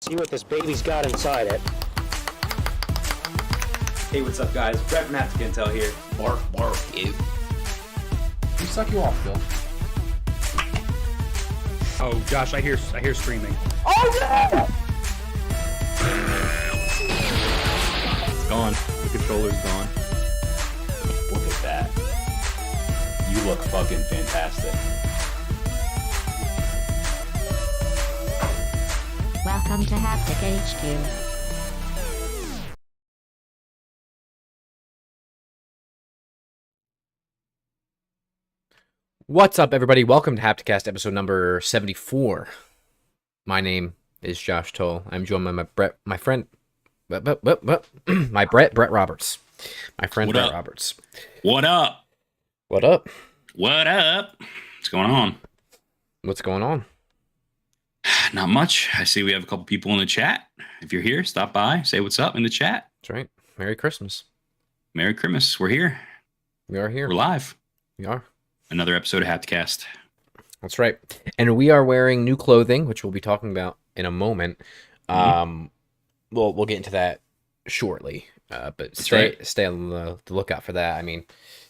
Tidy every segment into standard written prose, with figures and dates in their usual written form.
See what this baby's got inside it. Hey, what's up, guys? Brett from Hapticast Intro here. Bark, bark, you. Who suck you off, Bill? Oh, Josh, I hear screaming. Oh yeah! It's gone. The controller's gone. Look at that. You look fucking fantastic. Welcome to Haptic HQ. What's up, everybody? Welcome to Hapticast episode number 74. My name is Josh Toll. I'm joined by Brett Roberts. My friend What Brett up? Roberts. What up? What up? What up? What's going on? What's going on? Not much. I see we have a couple people in the chat. If you're here, stop by, say what's up in the chat. That's right. Merry Christmas. Merry Christmas. We're here. We are here. We're live. We are. Another episode of Hapticast. That's right. And we are wearing new clothing, which we'll be talking about in a moment. We'll get into that shortly. But stay on the lookout for that. I mean,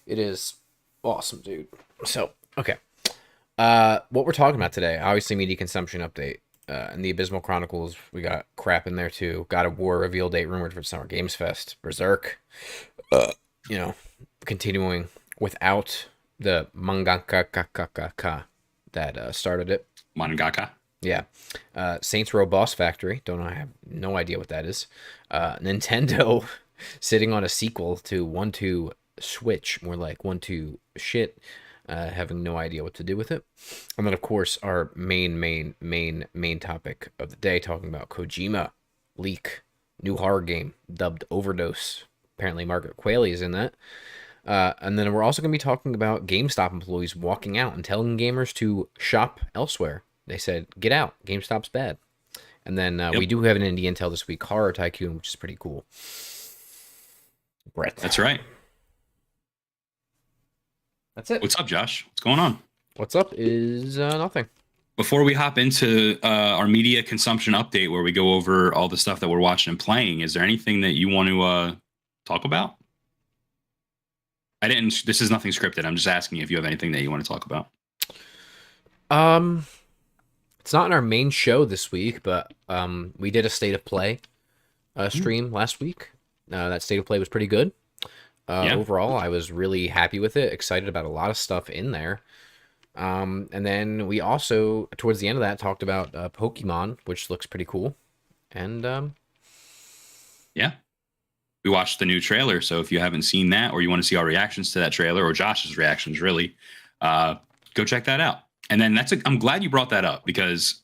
it is awesome, dude. So, okay. What we're talking about today, obviously media consumption update. In the Abysmal Chronicles, we got crap in there too. God of War reveal date rumored for Summer Games Fest. Berserk. Continuing without the mangaka that started it. Mangaka. Yeah. Saints Row Boss Factory. I have no idea what that is. Nintendo sitting on a sequel to 1-2 Switch, more like 1-2 shit. Having no idea what to do with it. And then, of course, our main topic of the day, talking about Kojima leak, new horror game dubbed Overdose. Apparently, Margaret Qualley is in that. And then we're also going to be talking about GameStop employees walking out and telling gamers to shop elsewhere. They said, get out. GameStop's bad. And then we do have an indie intel this week, Horror Tycoon, which is pretty cool. Brett. That's right. That's it. What's up, Josh? What's going on? What's up is nothing. Before we hop into our media consumption update, where we go over all the stuff that we're watching and playing, is there anything that you want to talk about? This is nothing scripted. I'm just asking you if you have anything that you want to talk about. It's not in our main show this week, but we did a State of Play stream last week. That State of Play was pretty good. Overall, I was really happy with it. Excited about a lot of stuff in there. And then we also, towards the end of that, talked about Pokemon, which looks pretty cool. And yeah. We watched the new trailer, so if you haven't seen that, or you want to see our reactions to that trailer, or Josh's reactions, really, go check that out. And then I'm glad you brought that up, because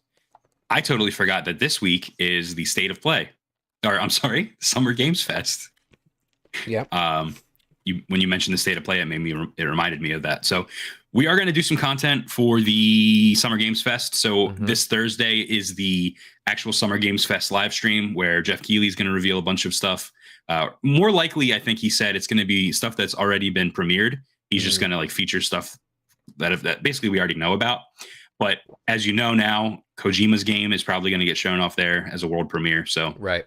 I totally forgot that this week is the State of Play, or I'm sorry, Summer Games Fest. Yeah. When you mentioned the State of Play, it reminded me of that. So we are going to do some content for the Summer Games Fest. So this Thursday is the actual Summer Games Fest live stream, where Jeff Keighley is going to reveal a bunch of stuff. More likely, I think he said it's going to be stuff that's already been premiered. He's just going to feature stuff that basically we already know about. But as you know now, Kojima's game is probably going to get shown off there as a world premiere. So right.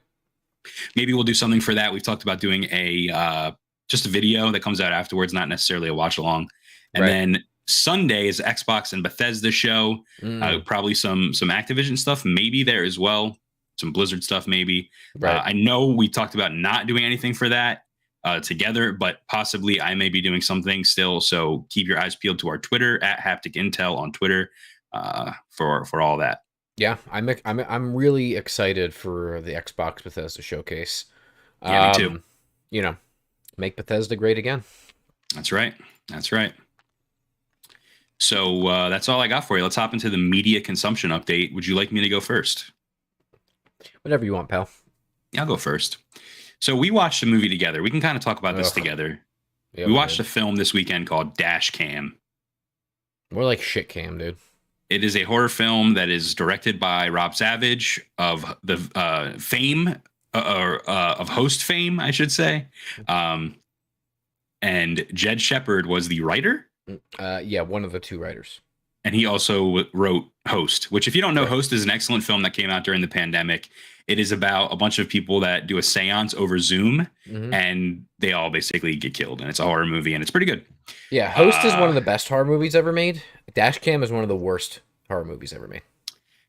Maybe we'll do something for that. We've talked about doing just a video that comes out afterwards, not necessarily a watch along. And then Sunday is Xbox and Bethesda show. Probably some Activision stuff, maybe there as well. Some Blizzard stuff, maybe. Right. I know we talked about not doing anything for that together, but possibly I may be doing something still. So keep your eyes peeled to our Twitter at Haptic Intel on Twitter for all that. Yeah, I'm really excited for the Xbox Bethesda showcase. Yeah, me too. Make Bethesda great again. That's right. That's right. So that's all I got for you. Let's hop into the media consumption update. Would you like me to go first? Whatever you want, pal. Yeah, I'll go first. So we watched a movie together. We can kind of talk about this together. Yeah, we watched a film this weekend called Dash Cam. More like shit cam, dude. It is a horror film that is directed by Rob Savage of the fame, of Host fame, I should say. And Jed Shepard was the writer. Yeah, one of the two writers. and he also wrote Host, which if you don't know, Host is an excellent film that came out during the pandemic. It is about a bunch of people that do a seance over Zoom, and they all basically get killed. And it's a horror movie, and it's pretty good. Yeah, Host is one of the best horror movies ever made. Dashcam is one of the worst horror movies ever made.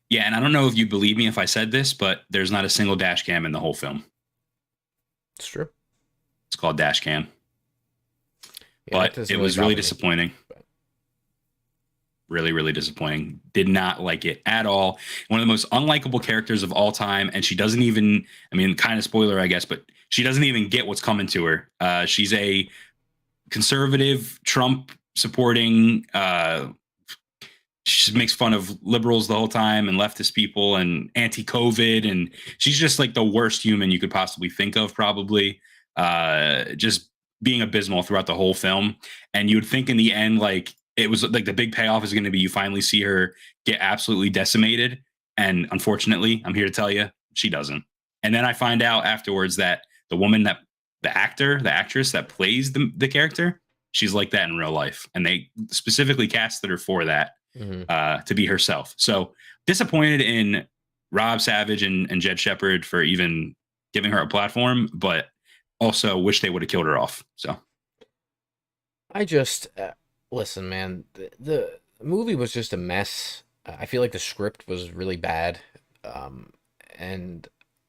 Yeah, and I don't know if you believe me if I said this, but there's not a single dash cam in the whole film. It's true. It's called Dash Cam. Yeah, But it was really disappointing. Really, really disappointing. Did not like it at all. One of the most unlikable characters of all time. And she doesn't even, I mean, kind of spoiler, I guess, but she doesn't even get what's coming to her. She's a conservative, Trump supporting, she makes fun of liberals the whole time and leftist people and anti-COVID. And she's just like the worst human you could possibly think of, probably. Just being abysmal throughout the whole film. And you would think in the end, like, it was like the big payoff is going to be you finally see her get absolutely decimated. And unfortunately, I'm here to tell you, she doesn't. And then I find out afterwards that the woman that the actress that plays the character, she's like that in real life. And they specifically casted her for that, to be herself. So disappointed in Rob Savage and Jed Shepard for even giving her a platform, but also wish they would have killed her off. So I just listen, man. The movie was just a mess. I feel like the script was really bad, and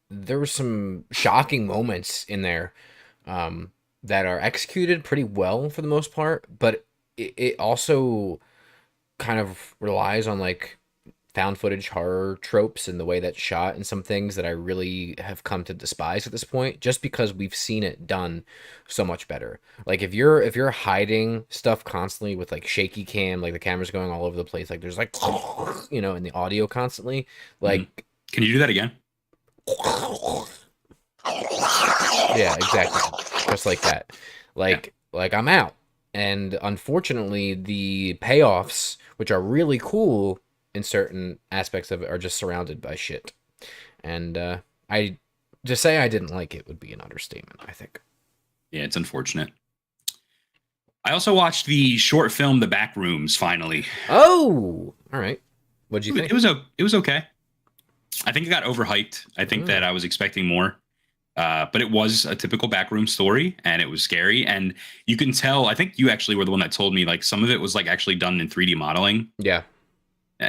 there were some shocking moments in there that are executed pretty well for the most part. But it also kind of relies on like found footage horror tropes and the way that's shot and some things that I really have come to despise at this point, just because we've seen it done so much better. Like if you're hiding stuff constantly with like shaky cam, like the camera's going all over the place, like there's like, you know, in the audio constantly, like, can you do that again? Yeah, exactly. Just like that. Like I'm out. And unfortunately the payoffs, which are really cool in certain aspects of it, are just surrounded by shit. And I just say I didn't like it would be an understatement, I think. Yeah, it's unfortunate. I also watched the short film The Back Rooms finally. Oh, all right. What'd you think? It was okay. I think it got overhyped. I think that I was expecting more. But it was a typical backroom story, and it was scary. And you can tell, I think you actually were the one that told me, like, some of it was like actually done in 3D modeling. Yeah.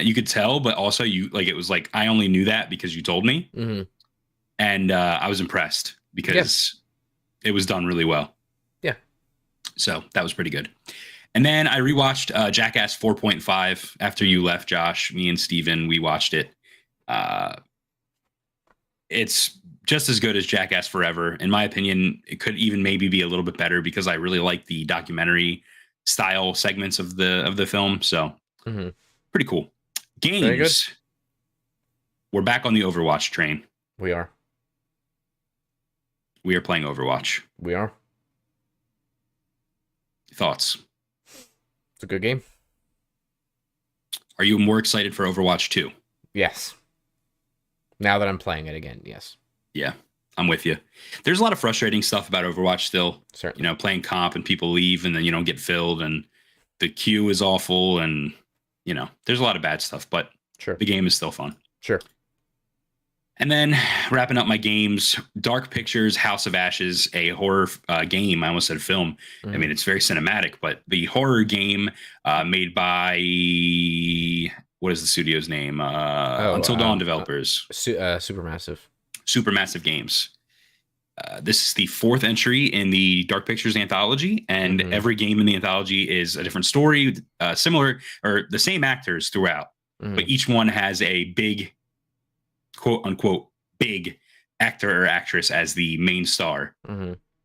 You could tell, but also it was like, I only knew that because you told me. And I was impressed because it was done really well. Yeah. So that was pretty good. And then I rewatched Jackass 4.5 after you left, Josh. Me and Steven, we watched it. It's just as good as Jackass Forever. In my opinion, it could even maybe be a little bit better because I really like the documentary style segments of the film. So pretty cool. Games. We're back on the Overwatch train. We are. We are playing Overwatch. We are. Thoughts? It's a good game. Are you more excited for Overwatch 2? Yes. Now that I'm playing it again, yes. Yeah, I'm with you. There's a lot of frustrating stuff about Overwatch still. Certainly. You know, playing comp and people leave and then you don't get filled and the queue is awful and, you know, there's a lot of bad stuff, but the game is still fun. Sure. And then wrapping up my games, Dark Pictures, House of Ashes, a horror game. I almost said film. I mean, it's very cinematic, but the horror game made by, what is the studio's name? Until Dawn developers. Supermassive. Supermassive Games. This is the fourth entry in the Dark Pictures anthology, and every game in the anthology is a different story, similar or the same actors throughout, but each one has a big, quote unquote, big actor or actress as the main star.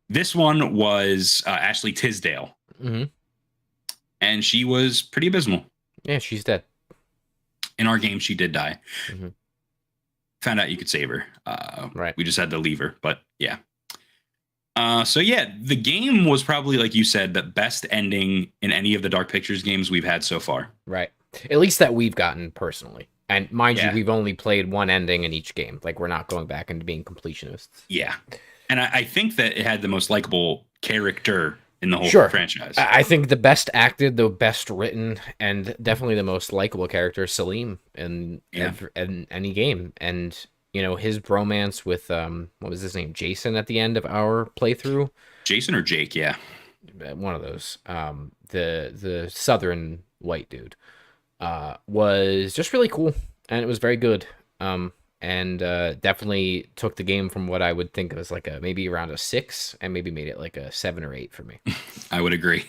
This one was Ashley Tisdale, and she was pretty abysmal. Yeah, she's dead. In our game, she did die. Found out you could save her. Right. We just had to leave her, but yeah. So yeah, the game was probably, like you said, the best ending in any of the Dark Pictures games we've had so far. Right. At least that we've gotten personally. And mind you, we've only played one ending in each game. Like, we're not going back into being completionists. Yeah. And I think that it had the most likable character in the whole Sure. franchise. I think the best acted, the best written, and definitely the most likable character is Salim in any game. And you know, his bromance with what was his name, Jason, at the end of our playthrough. Jason or Jake? Yeah. One of those. The southern white dude was just really cool, and it was very good. And definitely took the game from what I would think of as like a maybe around a 6, and maybe made it like a 7 or 8 for me. I would agree.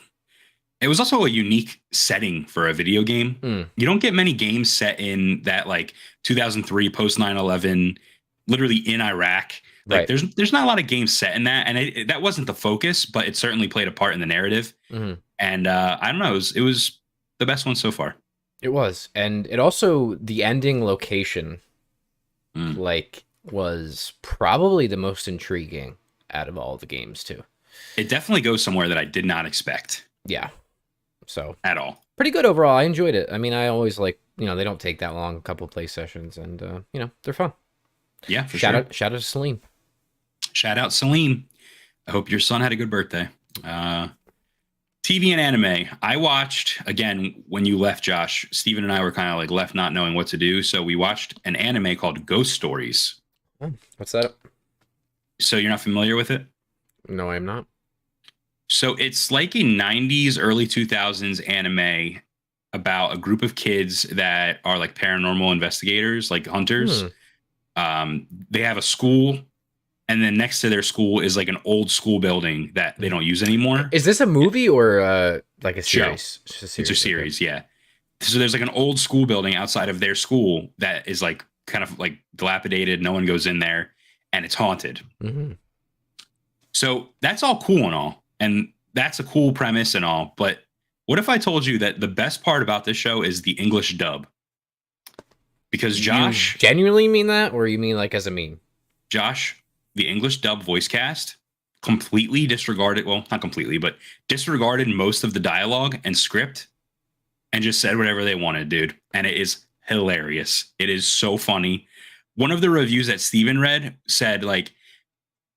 It was also a unique setting for a video game. You don't get many games set in that like 2003 post 9/11, literally in Iraq. Like Right. there's not a lot of games set in that, and that wasn't the focus, but it certainly played a part in the narrative. And I don't know, it was the best one so far. It was, and it also the ending location like was probably the most intriguing out of all the games too. It definitely goes somewhere that I did not expect. Yeah. So at all. Pretty good overall. I enjoyed it. I mean, I always like, you know, they don't take that long, a couple play sessions, and you know, they're fun. Yeah, for shout sure. Shout out to Salim. Shout out Salim. I hope your son had a good birthday. TV and anime. I watched, again, when you left, Josh, Steven and I were kind of like left not knowing what to do. So we watched an anime called Ghost Stories. What's that? So you're not familiar with it? No, I'm not. So it's like a 90s, early 2000s anime about a group of kids that are like paranormal investigators, like hunters. They have a school, and then next to their school is like an old school building that they don't use anymore. Is this a movie or like a Show. series? It's a series, yeah. So there's like an old school building outside of their school that is like kind of like dilapidated. No one goes in there, and it's haunted. So that's all cool and all, and that's a cool premise and all. But what if I told you that the best part about this show is the English dub? Because Josh, you genuinely mean that, or you mean like as a meme? Josh, the English dub voice cast completely disregarded, well, not completely, but disregarded most of the dialogue and script and just said whatever they wanted, dude. And it is hilarious. It is so funny. One of the reviews that Steven read said, like,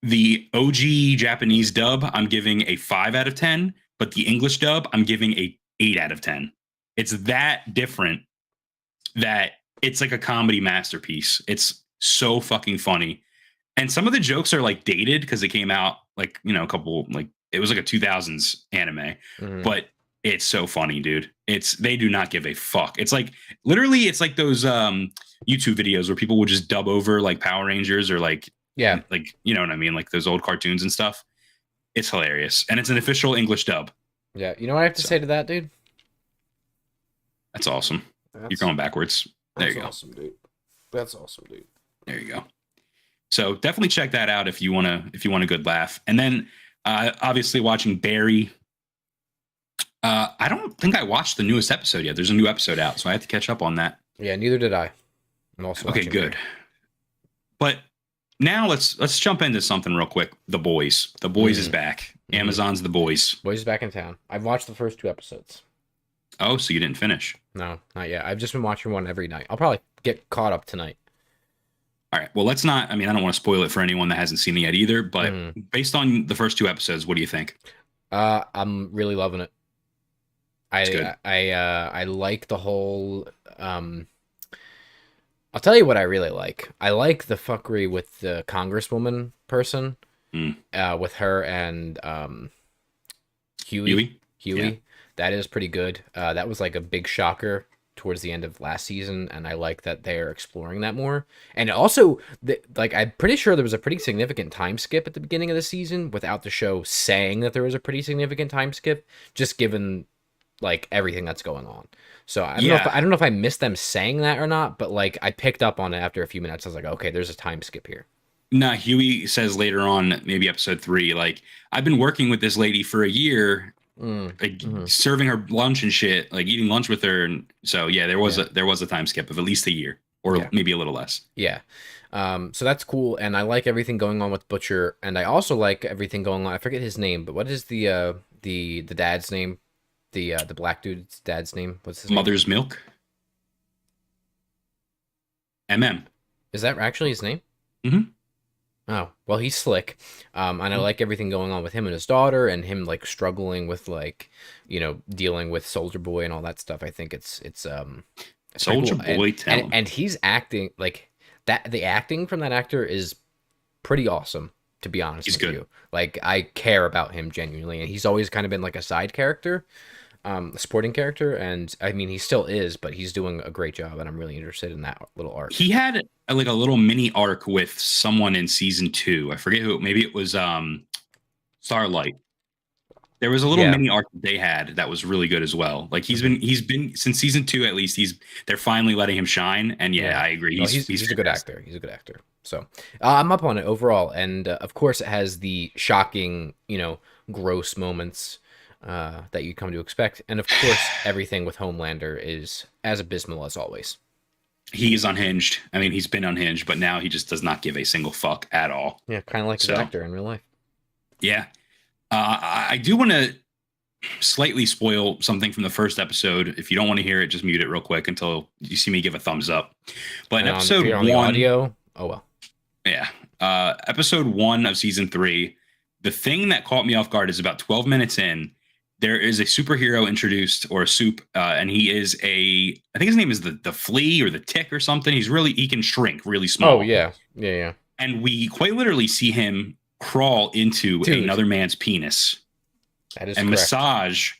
the OG Japanese dub, I'm giving a 5 out of 10, but the English dub, I'm giving a 8 out of 10. It's that different that it's like a comedy masterpiece. It's so fucking funny. And some of the jokes are like dated because it came out like, you know, a couple, like it was like a 2000s anime, but it's so funny, dude. They do not give a fuck. It's like literally it's like those YouTube videos where people will just dub over like Power Rangers or like, like, you know what I mean? Like those old cartoons and stuff. It's hilarious. And it's an official English dub. Yeah. You know what I have to say to that, dude? That's awesome. You're going backwards. There you go. That's awesome, dude. That's awesome, dude. There you go. So definitely check that out if you want a good laugh. And then obviously watching Barry. I don't think I watched the newest episode yet. There's a new episode out, so I have to catch up on that. Yeah, neither did I. I'm also okay, good. Barry. But now let's jump into something real quick. The Boys. The Boys is back. Amazon's The Boys. Boys is back in town. I've watched the first 2 episodes. Oh, so you didn't finish? No, not yet. I've just been watching one every night. I'll probably get caught up tonight. All right. Well, let's not. I mean, I don't want to spoil it for anyone that hasn't seen it yet either. But based on the first 2 episodes, what do you think? I'm really loving it. I like the whole. I'll tell you what I really like. I like the fuckery with the congresswoman person, with her and Huey. Yeah. That is pretty good. That was like a big shocker towards the end of last season, and I like that they're exploring that more. And also, like, I'm pretty sure there was a pretty significant time skip at the beginning of the season without the show saying that there was a pretty significant time skip, just given like everything that's going on. So I don't know if I missed them saying that or not, but like I picked up on it after a few minutes. I was like, okay, there's a time skip here. Nah, Huey says later on, maybe episode 3, like, I've been working with this lady for a year. Like serving her lunch and shit, like eating lunch with her, and so yeah, there was a time skip of at least a year, or maybe a little less. Yeah, so that's cool, and I like everything going on with Butcher, and I also like everything going on. I forget his name, but what is the dad's name? The black dude's dad's name? What's his Mother's name? Milk. MM. Is that actually his name? Mm-hmm. Oh, well, he's slick. And I like everything going on with him and his daughter and him like struggling with like, dealing with Soldier Boy and all that stuff. I think it's pretty Soldier cool. Boy, tell him. And he's acting like that. The acting from that actor is pretty awesome, to be honest He's with good. you. Like, I care about him genuinely, and he's always kind of been like a side character, a supporting character, and I mean he still is, but he's doing a great job, and I'm really interested in that little arc. He had like a little mini arc with someone in season 2. I forget who. Maybe it was Starlight. There was a little mini arc that they had that was really good as well. Like he's been since season 2 at least. They're finally letting him shine, and I agree. He's a good actor. He's a good actor. So I'm up on it overall, and of course it has the shocking, gross moments that you come to expect, and of course everything with Homelander is as abysmal as always. He's unhinged. I mean, he's been unhinged, but now he just does not give a single fuck at all. Yeah, kind of like his actor in real life. Yeah. I do want to slightly spoil something from the first episode. If you don't want to hear it, just mute it real quick until you see me give a thumbs up. But in episode 1, the audio, oh well. Yeah. Episode 1 of season 3, the thing that caught me off guard is about 12 minutes in, there is a superhero introduced, or a soup, and he is I think his name is the flea or the tick or something. He can shrink really small. Oh, yeah. Yeah. And we quite literally see him crawl into another man's penis. That is and correct. Massage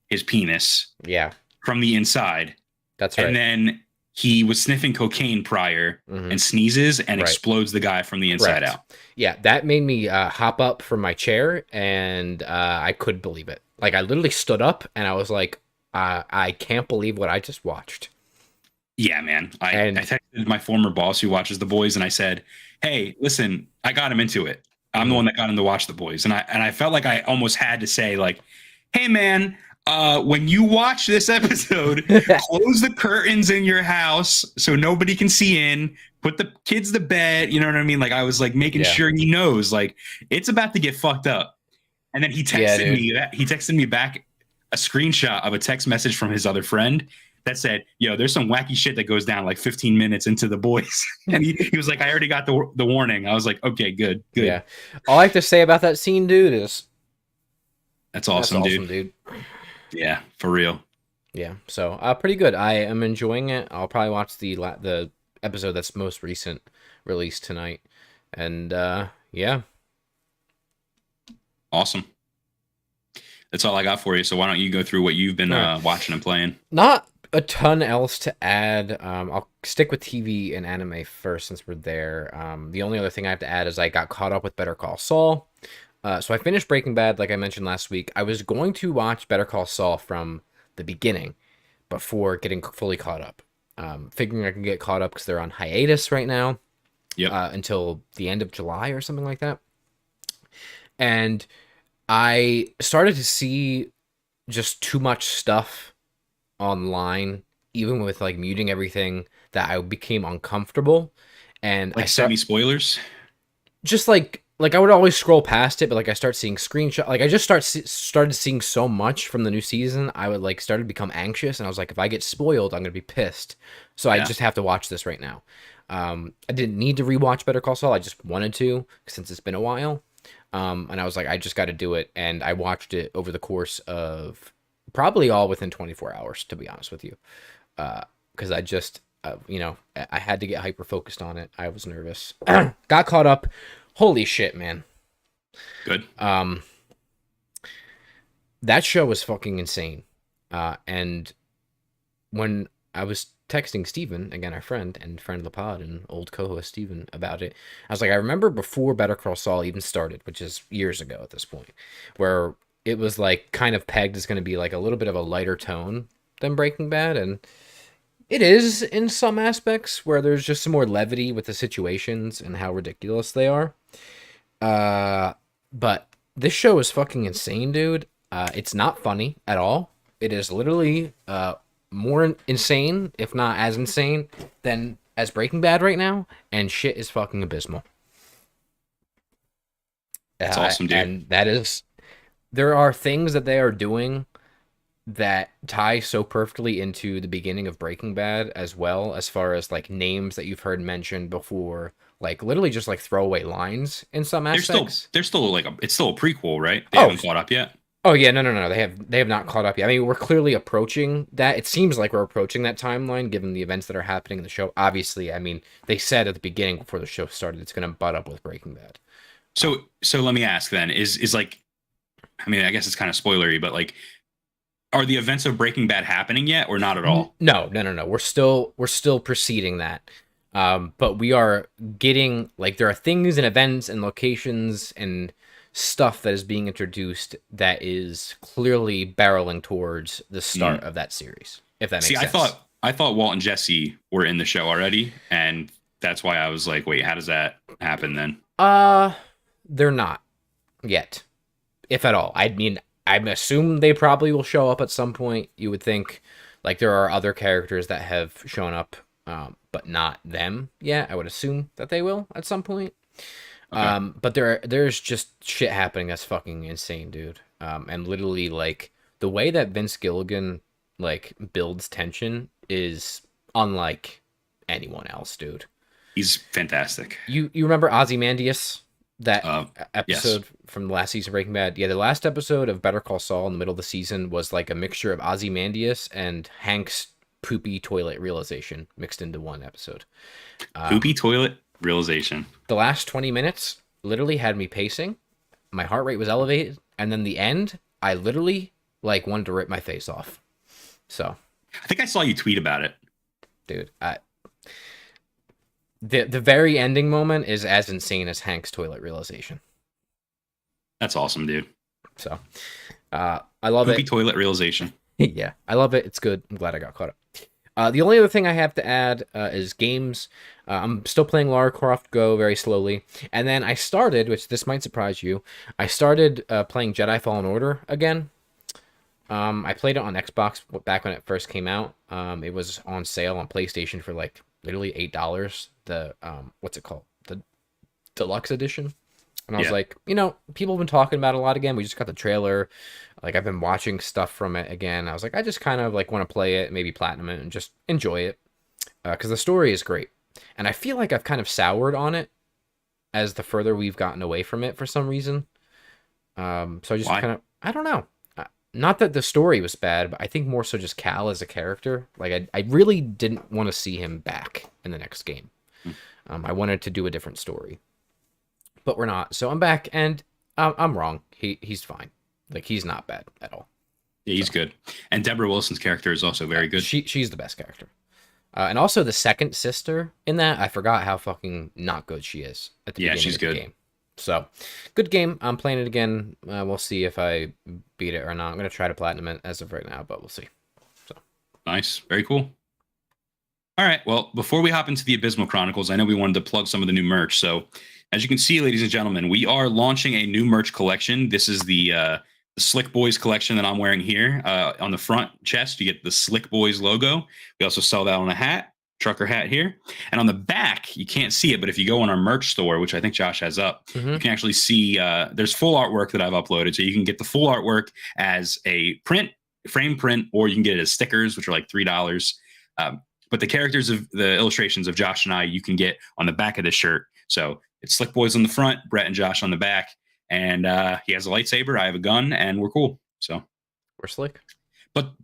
his penis. Yeah. From the inside. That's right. And then he was sniffing cocaine prior and sneezes and explodes the guy from the inside out. Yeah, that made me hop up from my chair, and I couldn't believe it. Like, I literally stood up, and I was like, I can't believe what I just watched. Yeah, man. I texted my former boss who watches The Boys, and I said, hey, listen, I got him into it. I'm the one that got him to watch The Boys. And I felt like I almost had to say, like, hey, man, when you watch this episode, close the curtains in your house so nobody can see in, put the kids to bed. You know what I mean? Like, I was like making sure he knows, like, it's about to get fucked up. And then he texted me back a screenshot of a text message from his other friend that said, yo, there's some wacky shit that goes down like 15 minutes into The Boys. And he was like, I already got the warning. I was like, okay, good. Yeah. All I have to say about that scene, dude, is that's awesome, dude. Yeah, for real. Yeah, so pretty good. I am enjoying it. I'll probably watch the episode that's most recent released tonight. And yeah. Awesome. That's all I got for you. So why don't you go through what you've been watching and playing? Not a ton else to add. I'll stick with TV and anime first since we're there. The only other thing I have to add is I got caught up with Better Call Saul. So I finished Breaking Bad, like I mentioned last week. I was going to watch Better Call Saul from the beginning before getting fully caught up. Figuring I can get caught up because they're on hiatus right now. Yep. Until the end of July or something like that. And I started to see just too much stuff online, even with like muting everything, that I became uncomfortable. And like semi-spoilers? Just like I would always scroll past it, but like I start seeing screenshots. Like I just started seeing so much from the new season, I would like started to become anxious, and I was like, if I get spoiled, I'm gonna be pissed. So I just have to watch this right now. I didn't need to rewatch Better Call Saul. I just wanted to since it's been a while. And I was like, I just got to do it. And I watched it over the course of probably all within 24 hours, to be honest with you. Because I just, I had to get hyper focused on it. I was nervous. Got caught up. Holy shit, man. Good. That show was fucking insane. And when I was texting Steven, again, our friend and friend of the pod and old co-host Steven, about it, I was like, I remember before Better Call Saul even started, which is years ago at this point, where it was like kind of pegged as going to be like a little bit of a lighter tone than Breaking Bad, and it is in some aspects, where there's just some more levity with the situations and how ridiculous they are. But this show is fucking insane, dude. It's not funny at all. It is literally more insane, if not as insane, than as Breaking Bad right now, and shit is fucking abysmal. That's awesome, dude. And that is, there are things that they are doing that tie so perfectly into the beginning of Breaking Bad as well, as far as like names that you've heard mentioned before, like literally just like throwaway lines in some aspects. They're still like it's still a prequel, right? They Oh. haven't caught up yet. Oh yeah, no. They have not caught up yet. I mean, we're clearly approaching that. It seems like we're approaching that timeline given the events that are happening in the show. Obviously, I mean, they said at the beginning before the show started it's going to butt up with Breaking Bad. So let me ask then: is like, I mean, I guess it's kind of spoilery, but like, are the events of Breaking Bad happening yet, or not at all? No. We're still preceding that. But we are getting like there are things and events and locations and stuff that is being introduced that is clearly barreling towards the start of that series. If that makes sense. I thought Walt and Jesse were in the show already, and that's why I was like, wait, how does that happen then? They're not yet, if at all. I mean, I assume they probably will show up at some point. You would think, like there are other characters that have shown up, but not them yet. I would assume that they will at some point. Okay. But there's just shit happening that's fucking insane, dude. And literally, like the way that Vince Gilligan like builds tension is unlike anyone else, dude. He's fantastic. You remember Ozymandias? That episode yes. from the last season of Breaking Bad? Yeah, the last episode of Better Call Saul in the middle of the season was like a mixture of Ozymandias and Hank's poopy toilet realization mixed into one episode. Poopy toilet realization. The last 20 minutes literally had me pacing. My heart rate was elevated. And then the end, I literally like wanted to rip my face off. So I think I saw you tweet about it. Dude, the very ending moment is as insane as Hank's toilet realization. That's awesome, dude. So, I love Poopy it. Toilet realization. Yeah, I love it. It's good. I'm glad I got caught up. The only other thing I have to add is games. I'm still playing Lara Croft Go very slowly. And then I started, which this might surprise you, I started playing Jedi Fallen Order again. I played it on Xbox back when it first came out. It was on sale on PlayStation for like literally $8. The what's it called? The deluxe edition. And I was like, people have been talking about it a lot again. We just got the trailer. Like I've been watching stuff from it again. I was like, I just kind of like want to play it, maybe platinum it, and just enjoy it because the story is great. And I feel like I've kind of soured on it as the further we've gotten away from it for some reason. So I just kind of, I don't know. Not that the story was bad, but I think more so just Cal as a character. Like I really didn't want to see him back in the next game. I wanted to do a different story, but we're not. So I'm back, and I'm wrong. He's fine. Like he's not bad at all. Yeah, he's good. And Deborah Wilson's character is also very good. She's the best character. And also the second sister in that, I forgot how fucking not good she is at the beginning of the game. So, good game. I'm playing it again. We'll see if I beat it or not. I'm going to try to platinum it as of right now, but we'll see. So nice. Very cool. All right. Well, before we hop into the Abysmal Chronicles, I know we wanted to plug some of the new merch. So, as you can see, ladies and gentlemen, we are launching a new merch collection. This is the Slick Boys collection that I'm wearing here. On the front chest, you get the Slick Boys logo. We also sell that on a hat. Trucker hat here, and on the back you can't see it, but if you go on our merch store, which I think Josh has up, you can actually see there's full artwork that I've uploaded, so you can get the full artwork as a frame print, or you can get it as stickers, which are like $3. But the characters of the illustrations of Josh and I you can get on the back of the shirt. So it's Slick Boys on the front, Brett and Josh on the back, and he has a lightsaber, I have a gun, and we're cool. So we're slick.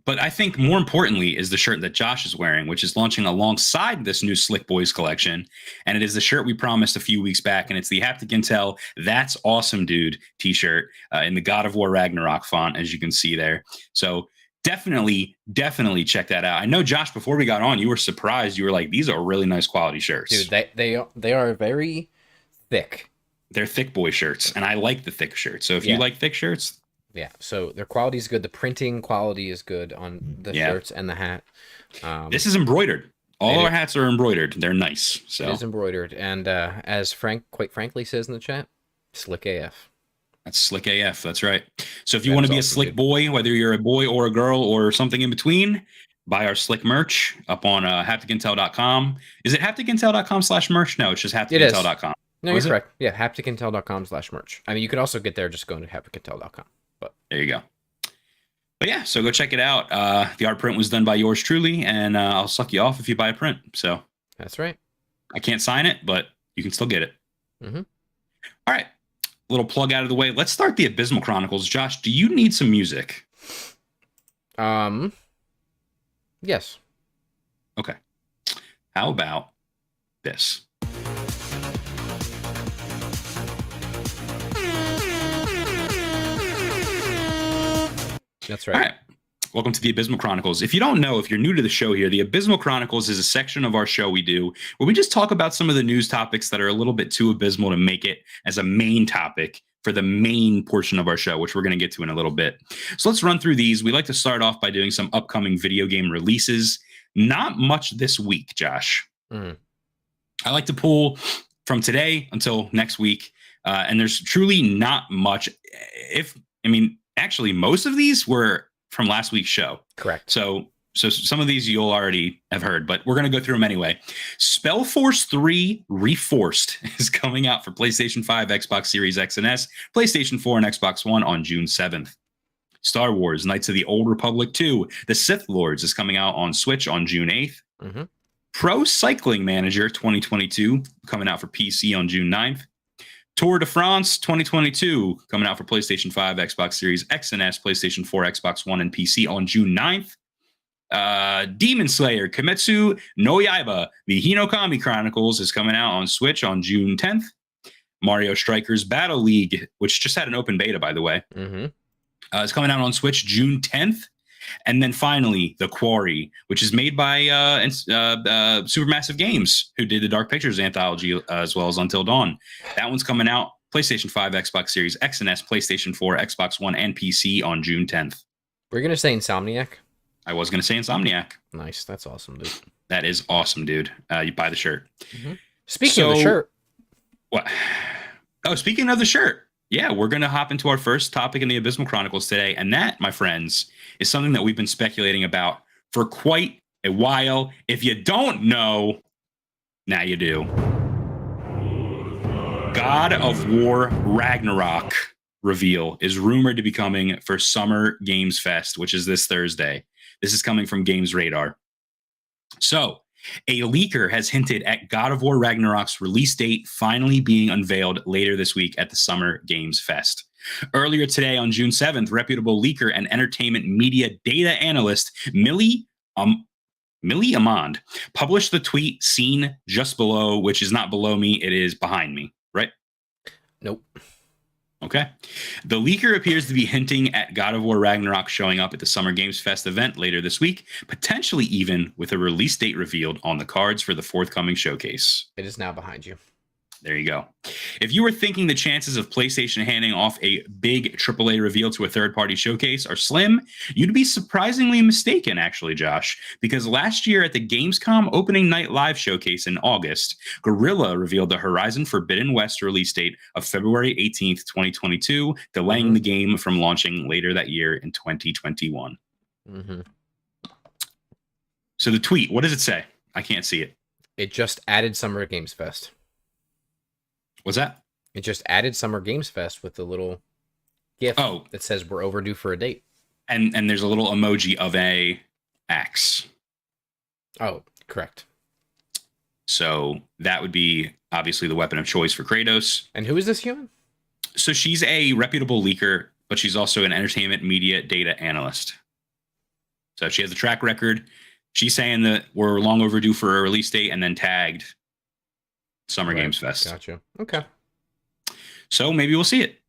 But I think more importantly is the shirt that Josh is wearing, which is launching alongside this new Slick Boys collection. And it is the shirt we promised a few weeks back. And it's the Haptic Intel That's Awesome Dude t-shirt in the God of War Ragnarok font, as you can see there. So definitely check that out. I know, Josh, before we got on, you were surprised. You were like, these are really nice quality shirts. Dude, they are very thick. They're thick boy shirts. And I like the thick shirts. So if you like thick shirts... Yeah, so their quality is good. The printing quality is good on the shirts and the hat. This is embroidered. All our hats are embroidered. They're nice. So it is embroidered. And as Frank quite frankly says in the chat, slick AF. That's slick AF. That's right. So if you want to be a slick boy, whether you're a boy or a girl or something in between, buy our slick merch up on hapticintel.com. Is it hapticintel.com/merch? No, it's just hapticintel.com. No, you're correct. Yeah, hapticintel.com/merch. I mean, you could also get there just going to hapticintel.com. There you go. But yeah, so go check it out. The art print was done by yours truly, and I'll suck you off if you buy a print. So That's right. I can't sign it, but you can still get it. Mm-hmm. All right. Little plug out of the way. Let's start the Abysmal Chronicles. Josh, do you need some music? Yes. Okay. How about this? That's All right. right. Welcome to the Abysmal Chronicles. If you don't know, if you're new to the show here, the Abysmal Chronicles is a section of our show we do where we just talk about some of the news topics that are a little bit too abysmal to make it as a main topic for the main portion of our show, which we're going to get to in a little bit. So let's run through these. We like to start off by doing some upcoming video game releases. Not much this week, Josh. Mm. I like to pull from today until next week, and there's truly not much. Actually, most of these were from last week's show. Correct. So some of these you'll already have heard, but we're going to go through them anyway. Spellforce 3 Reforced is coming out for PlayStation 5, Xbox Series X and S, PlayStation 4, and Xbox One on June 7th. Star Wars Knights of the Old Republic 2, The Sith Lords is coming out on Switch on June 8th. Mm-hmm. Pro Cycling Manager 2022 coming out for PC on June 9th. Tour de France 2022 coming out for PlayStation 5, Xbox Series X and S, PlayStation 4, Xbox One, and PC on June 9th. Demon Slayer Kimetsu no Yaiba, the Hinokami Chronicles is coming out on Switch on June 10th. Mario Strikers Battle League, which just had an open beta, by the way, is coming out on Switch June 10th. And then finally, The Quarry, which is made by Supermassive Games, who did the Dark Pictures anthology as well as Until Dawn. That one's coming out PlayStation 5, Xbox Series X and S, PlayStation 4, Xbox One, and PC on June 10th. We're going to say Insomniac. I was going to say Insomniac. Nice. That's awesome, dude. That is awesome, dude. You buy the shirt. Mm-hmm. Speaking of the shirt. What? Oh, speaking of the shirt. Yeah, we're going to hop into our first topic in the Abysmal Chronicles today. And that, my friends, is something that we've been speculating about for quite a while. If you don't know, now you do. God of War Ragnarok reveal is rumored to be coming for Summer Games Fest, which is this Thursday. This is coming from Games Radar. So, a leaker has hinted at God of War Ragnarok's release date finally being unveiled later this week at the Summer Games Fest. Earlier today on June 7th, reputable leaker and entertainment media data analyst Millie Amand published the tweet seen just below, which is not below me, it is behind me, right? Nope. Okay. The leaker appears to be hinting at God of War Ragnarok showing up at the Summer Games Fest event later this week, potentially even with a release date revealed on the cards for the forthcoming showcase. It is now behind you. There you go. If you were thinking the chances of PlayStation handing off a big AAA reveal to a third-party showcase are slim, you'd be surprisingly mistaken, actually, Josh, because last year at the Gamescom opening night live showcase in August, Guerrilla revealed the Horizon Forbidden West release date of February 18th, 2022, delaying the game from launching later that year in 2021. Mm-hmm. So the tweet, what does it say? I can't see it. It just added Summer Games Fest. What's that? It just added Summer Games Fest with the little GIF that says we're overdue for a date. And there's a little emoji of a axe. Oh, correct. So that would be obviously the weapon of choice for Kratos. And who is this human? So she's a reputable leaker, but she's also an entertainment media data analyst. So she has a track record. She's saying that we're long overdue for a release date and then tagged Summer Games Fest. Gotcha. Okay. So maybe we'll see it.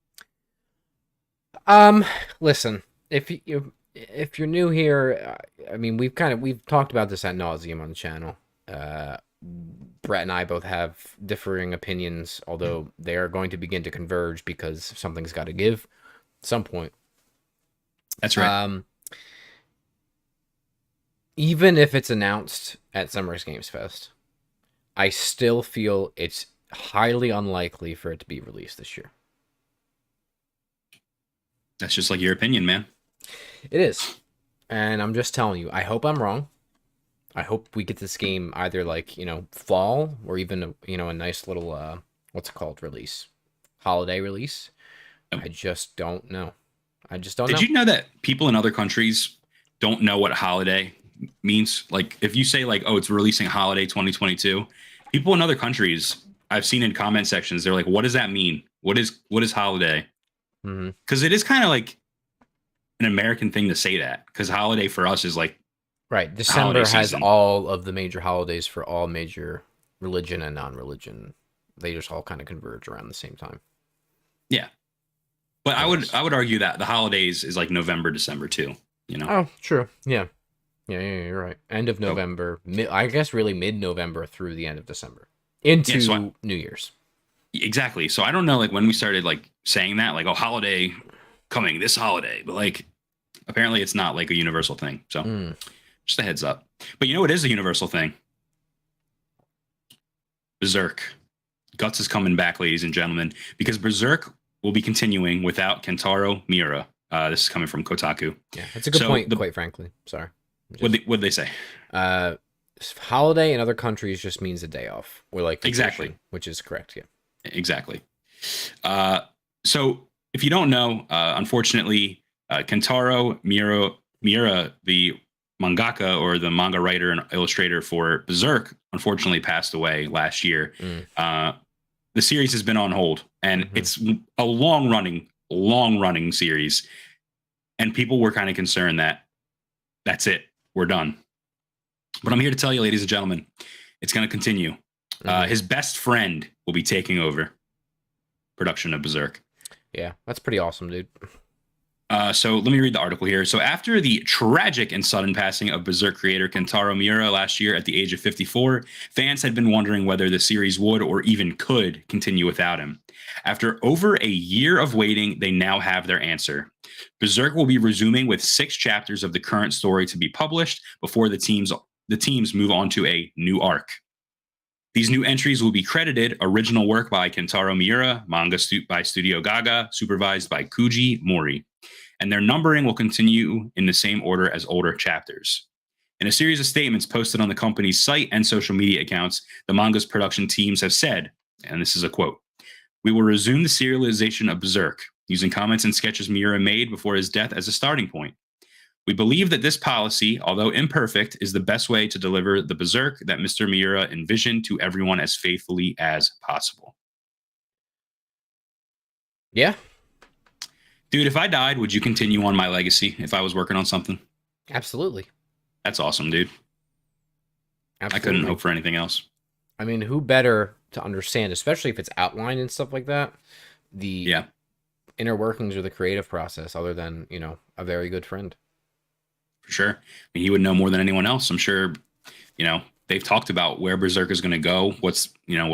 Listen, if you're new here, I mean, we've talked about this ad nauseum on the channel. Brett and I both have differing opinions, although they are going to begin to converge because something's got to give at some point. That's right. Even if it's announced at Summer Games Fest, I still feel it's highly unlikely for it to be released this year. That's just like your opinion, man. It is. And I'm just telling you, I hope I'm wrong. I hope we get this game either fall or even a nice little what's it called release. Holiday release. I just don't know. I just don't know. Did you know that people in other countries don't know what holiday means? Like, if you say like, "Oh, it's releasing holiday 2022," people in other countries I've seen in comment sections, they're like, "What does that mean? What is holiday?" Because it is kind of like an American thing to say that. Because holiday for us is like Right. December holiday has season. all of the major holidays for all major religion and non-religion. They just all kind of converge around the same time. Yeah. But Yes. I would argue that the holidays is like November, December too. You know. Oh, true. Yeah. Yeah, you're right. End of November. I guess really mid-November through the end of December. Into New Year's. Exactly. So I don't know like when we started like saying that, like, oh, holiday coming this holiday, but like apparently it's not like a universal thing. So just a heads up. But you know what is a universal thing? Berserk. Guts is coming back, ladies and gentlemen, because Berserk will be continuing without Kentaro Miura. This is coming from Kotaku. Yeah, that's a good point, quite frankly. Sorry. What'd they say? Holiday in other countries just means a day off. Or like vacation, exactly. Which is correct, yeah. Exactly. So if you don't know, unfortunately, Kentaro Miura, the mangaka or the manga writer and illustrator for Berserk, unfortunately passed away last year. The series has been on hold, and it's a long running series. And people were kind of concerned that that's it, we're done. But I'm here to tell you, ladies and gentlemen, it's going to continue. His best friend will be taking over production of Berserk. Yeah, that's pretty awesome, dude. So let me read the article here. So after the tragic and sudden passing of Berserk creator Kentaro Miura last year at the age of 54, fans had been wondering whether the series would or even could continue without him. After over a year of waiting, they now have their answer. Berserk will be resuming with 6 chapters of the current story to be published before the teams move on to a new arc. These new entries will be credited original work by Kentaro Miura, manga by Studio Gaga, supervised by Kuji Mori, and their numbering will continue in the same order as older chapters. In a series of statements posted on the company's site and social media accounts, the manga's production teams have said, and this is a quote, "We will resume the serialization of Berserk, using comments and sketches Miura made before his death as a starting point. We believe that this policy, although imperfect, is the best way to deliver the Berserk that Mr. Miura envisioned to everyone as faithfully as possible." Yeah. Dude, if I died, would you continue on my legacy if I was working on something? Absolutely. That's awesome, dude. Absolutely. I couldn't hope for anything else. I mean, who better to understand, especially if it's outlined and stuff like that, the inner workings or the creative process, other than, you know, a very good friend. For sure. I mean, he would know more than anyone else. I'm sure, you know, they've talked about where Berserk is going to go. What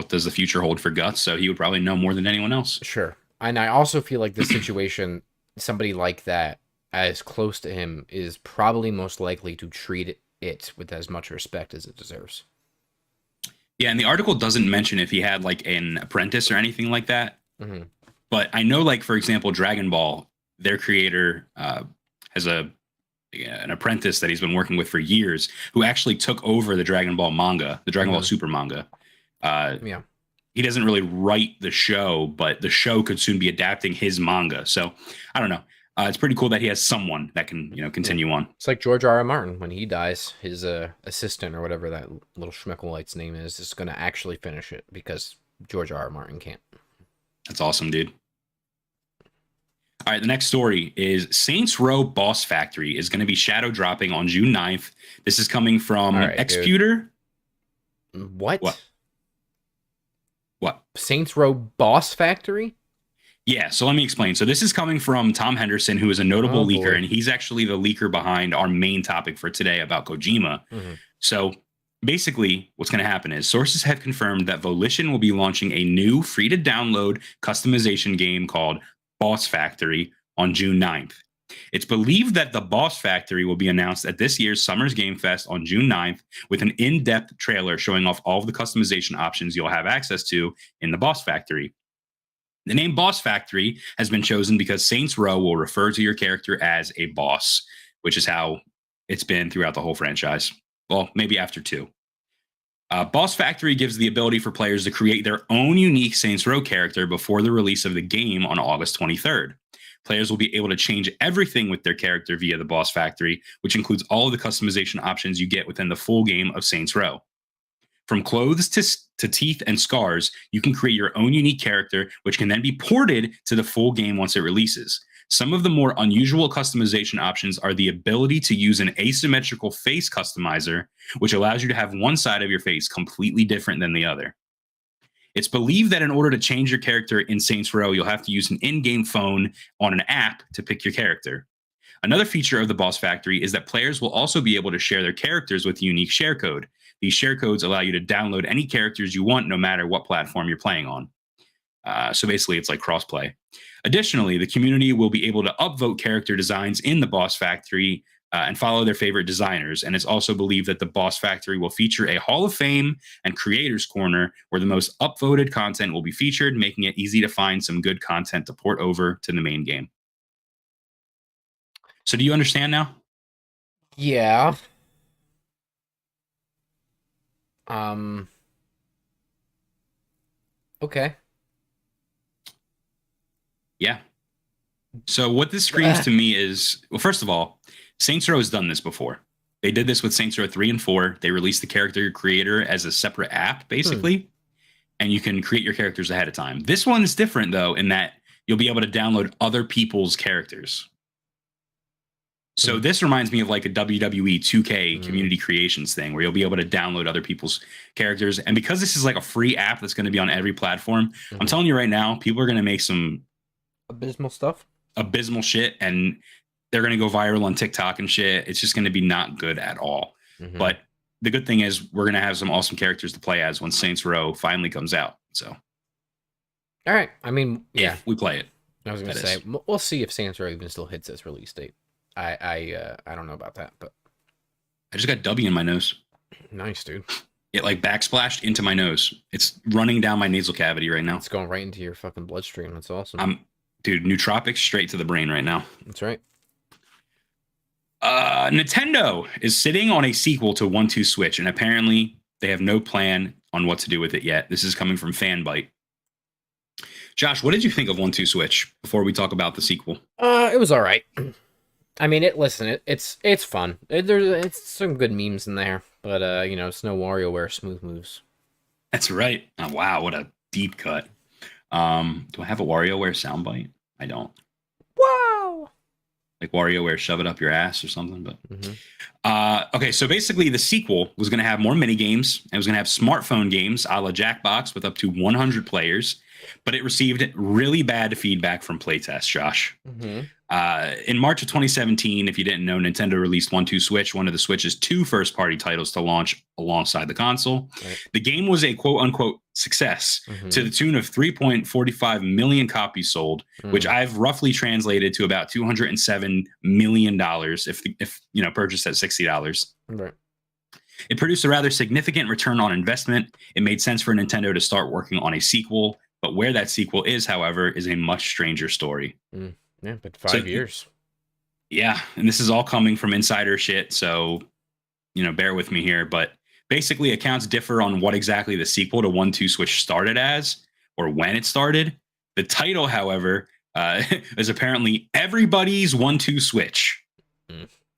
does the future hold for Guts? So he would probably know more than anyone else. Sure. And I also feel like this situation, somebody like that, as close to him, is probably most likely to treat it with as much respect as it deserves. Yeah, and the article doesn't mention if he had like an apprentice or anything like that. But I know, like, for example, Dragon Ball, their creator has an apprentice that he's been working with for years who actually took over the Dragon Ball manga, the Dragon Ball Super manga. He doesn't really write the show, but the show could soon be adapting his manga. So I don't know. It's pretty cool that he has someone that can, you know, continue on. It's like George R.R. Martin. When he dies, his assistant or whatever that little Schmeckelite's name is going to actually finish it because George R.R. Martin can't. That's awesome, dude. All right, the next story is Saints Row Boss Factory is going to be shadow dropping on June 9th. This is coming from Exputer. What? What? Saints Row Boss Factory? Yeah, so let me explain. So this is coming from Tom Henderson, who is a notable leaker, and he's actually the leaker behind our main topic for today about Kojima. So basically, what's going to happen is sources have confirmed that Volition will be launching a new free-to-download customization game called Boss Factory on June 9th. It's believed that the Boss Factory will be announced at this year's Summer's Game Fest on June 9th with an in-depth trailer showing off all of the customization options you'll have access to in the Boss Factory. The name Boss Factory has been chosen because Saints Row will refer to your character as a boss, which is how it's been throughout the whole franchise. Well, maybe after 2. Boss Factory gives the ability for players to create their own unique Saints Row character before the release of the game on August 23rd. players will be able to change everything with their character via the Boss Factory, which includes all of the customization options you get within the full game of Saints Row. From clothes to teeth and scars, you can create your own unique character, which can then be ported to the full game once it releases. Some of the more unusual customization options are the ability to use an asymmetrical face customizer, which allows you to have one side of your face completely different than the other. It's believed that in order to change your character in Saints Row, you'll have to use an in-game phone on an app to pick your character. Another feature of the Boss Factory is that players will also be able to share their characters with a unique share code. These share codes allow you to download any characters you want, no matter what platform you're playing on. So basically, it's like crossplay. Additionally, the community will be able to upvote character designs in the Boss Factory and follow their favorite designers. And it's also believed that the Boss Factory will feature a Hall of Fame and Creators Corner where the most upvoted content will be featured, making it easy to find some good content to port over to the main game. So do you understand now? Yeah. Okay. Yeah. So what this screams to me is, well, first of all, Saints Row has done this before. They did this with Saints Row 3 and 4. They released the character creator as a separate app, basically, and you can create your characters ahead of time. This one is different, though, in that you'll be able to download other people's characters. So this reminds me of like a WWE 2K community creations thing where you'll be able to download other people's characters. And because this is like a free app that's going to be on every platform, I'm telling you right now, people are going to make some abysmal shit, and they're going to go viral on TikTok and shit. It's just going to be not good at all. But the good thing is we're going to have some awesome characters to play as when Saints Row finally comes out. So, all right. I mean, yeah, if we play it. I was going to say, we'll see if Saints Row even still hits its release date. I don't know about that, but I just got Dubby in my nose. Nice, dude. It like backsplashed into my nose. It's running down my nasal cavity right now. It's going right into your fucking bloodstream. That's awesome. Dude, nootropics straight to the brain right now. That's right. Nintendo is sitting on a sequel to 1-2 Switch, and apparently they have no plan on what to do with it yet. This is coming from Fanbyte. Josh, what did you think of 1-2 Switch before we talk about the sequel? It was all right. I mean, it's fun. It's some good memes in there, but it's no WarioWare smooth moves. That's right. Oh, wow, what a deep cut. Do I have a WarioWare soundbite? I don't. Wow. Like WarioWare, shove it up your ass or something. But okay, so basically the sequel was going to have more mini games. It was going to have smartphone games a la Jackbox with up to 100 players, but it received really bad feedback from playtests, Josh. In March of 2017, if you didn't know, Nintendo released 1-2 Switch, one of the Switch's 2 first-party titles to launch alongside the console. Right. The game was a quote-unquote success to the tune of 3.45 million copies sold, which I've roughly translated to about $207 million if purchased at $60. Right. It produced a rather significant return on investment. It made sense for Nintendo to start working on a sequel, but where that sequel is, however, is a much stranger story. Yeah, but 5 years. Yeah, and this is all coming from insider shit, so, bear with me here. But basically, accounts differ on what exactly the sequel to 1-2 Switch started as, or when it started. The title, however, is apparently Everybody's 1-2 Switch.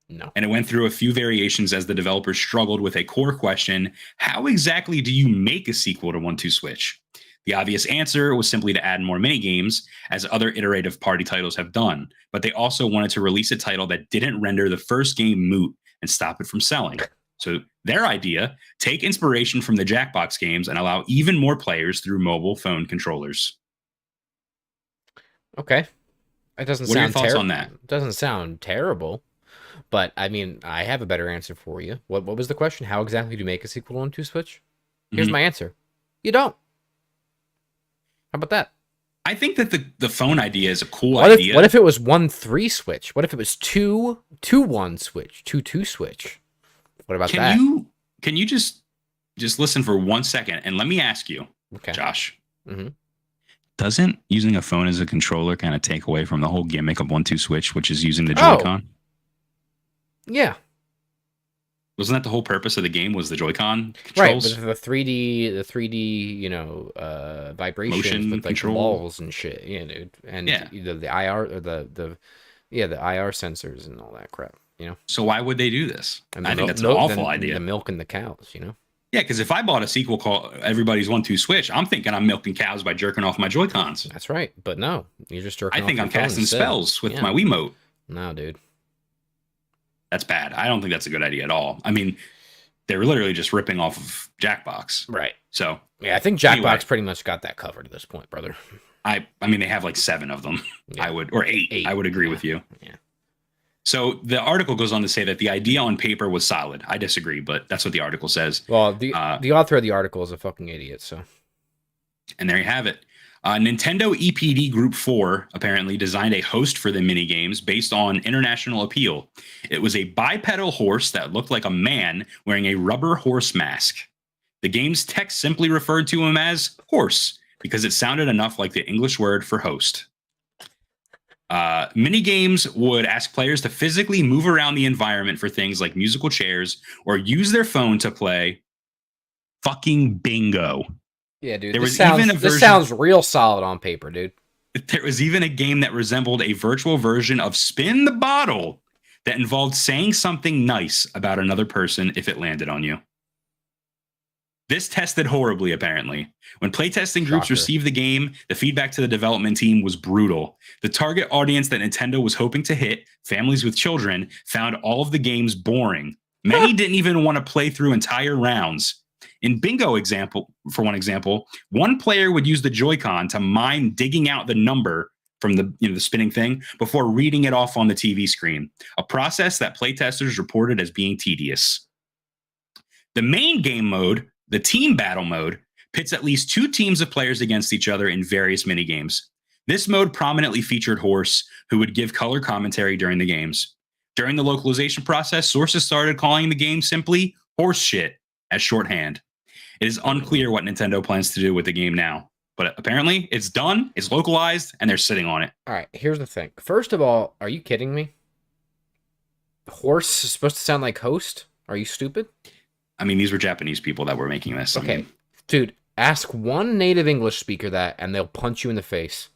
No. And it went through a few variations as the developers struggled with a core question: how exactly do you make a sequel to 1-2 Switch? The obvious answer was simply to add more minigames, as other iterative party titles have done, but they also wanted to release a title that didn't render the first game moot and stop it from selling. So their idea: take inspiration from the Jackbox games and allow even more players through mobile phone controllers. Okay. It doesn't what sound are your thoughts on that? It doesn't sound terrible, but I mean, I have a better answer for you. What was the question? How exactly do you make a sequel to 1-2 Switch? Here's my answer. You don't. How about that? I think that the phone idea is a cool idea. What if it was 1-3 Switch? What if it was 2-1 Switch? 2-2 Switch? What about that? Can you just listen for 1 second and let me ask you, Josh? Doesn't using a phone as a controller kind of take away from the whole gimmick of 1-2 Switch, which is using the Joy-Con? Yeah. Wasn't that the whole purpose of the game? Was the Joy-Con Right, controls? but the 3D, vibrations Motion with like the control. balls and shit, yeah, dude, and Yeah. the IR or the IR sensors and all that crap, So why would they do this? And I think that's an milk- awful the- idea. The milk and the cows, Yeah, because if I bought a sequel called Everybody's 1-2 Switch, I'm thinking I'm milking cows by jerking off my Joy-Cons. That's right, but no, you're just jerking. I think off I'm your phone casting instead. spells with Yeah. my Wiimote. No, dude. That's bad. I don't think that's a good idea at all. I mean, they're literally just ripping off of Jackbox. Right. So Yeah, I think Jackbox Anyway. pretty much got that covered at this point, brother. I mean, they have like 7 of them. Yeah. I would, or 8. 8. I would agree Yeah. with you. Yeah. So the article goes on to say that the idea on paper was solid. I disagree, but that's what the article says. Well, the author of the article is a fucking idiot, so. And there you have it. Nintendo EPD Group 4 apparently designed a host for the minigames based on international appeal. It was a bipedal horse that looked like a man wearing a rubber horse mask. The game's text simply referred to him as horse because it sounded enough like the English word for host. Minigames would ask players to physically move around the environment for things like musical chairs or use their phone to play fucking bingo. Yeah, dude. There This was sounds, even a this version- sounds real solid on paper, dude. There was even a game that resembled a virtual version of Spin the Bottle that involved saying something nice about another person if it landed on you. This tested horribly, apparently. When playtesting groups Shocker. received the game, the feedback to the development team was brutal. The target audience that Nintendo was hoping to hit, families with children, found all of the games boring. Many didn't even want to play through entire rounds. In Bingo for example, one player would use the Joy-Con to mime digging out the number from the spinning thing before reading it off on the TV screen, a process that playtesters reported as being tedious. The main game mode, the team battle mode, pits at least 2 teams of players against each other in various minigames. This mode prominently featured Horse, who would give color commentary during the games. During the localization process, sources started calling the game simply Horse Shit as shorthand. It is unclear what Nintendo plans to do with the game now, but apparently it's done, it's localized, and they're sitting on it. All right, here's the thing. First of all, are you kidding me? Horse is supposed to sound like host? Are you stupid? I mean, these were Japanese people that were making this. I Okay, mean, dude, ask one native English speaker that, and they'll punch you in the face.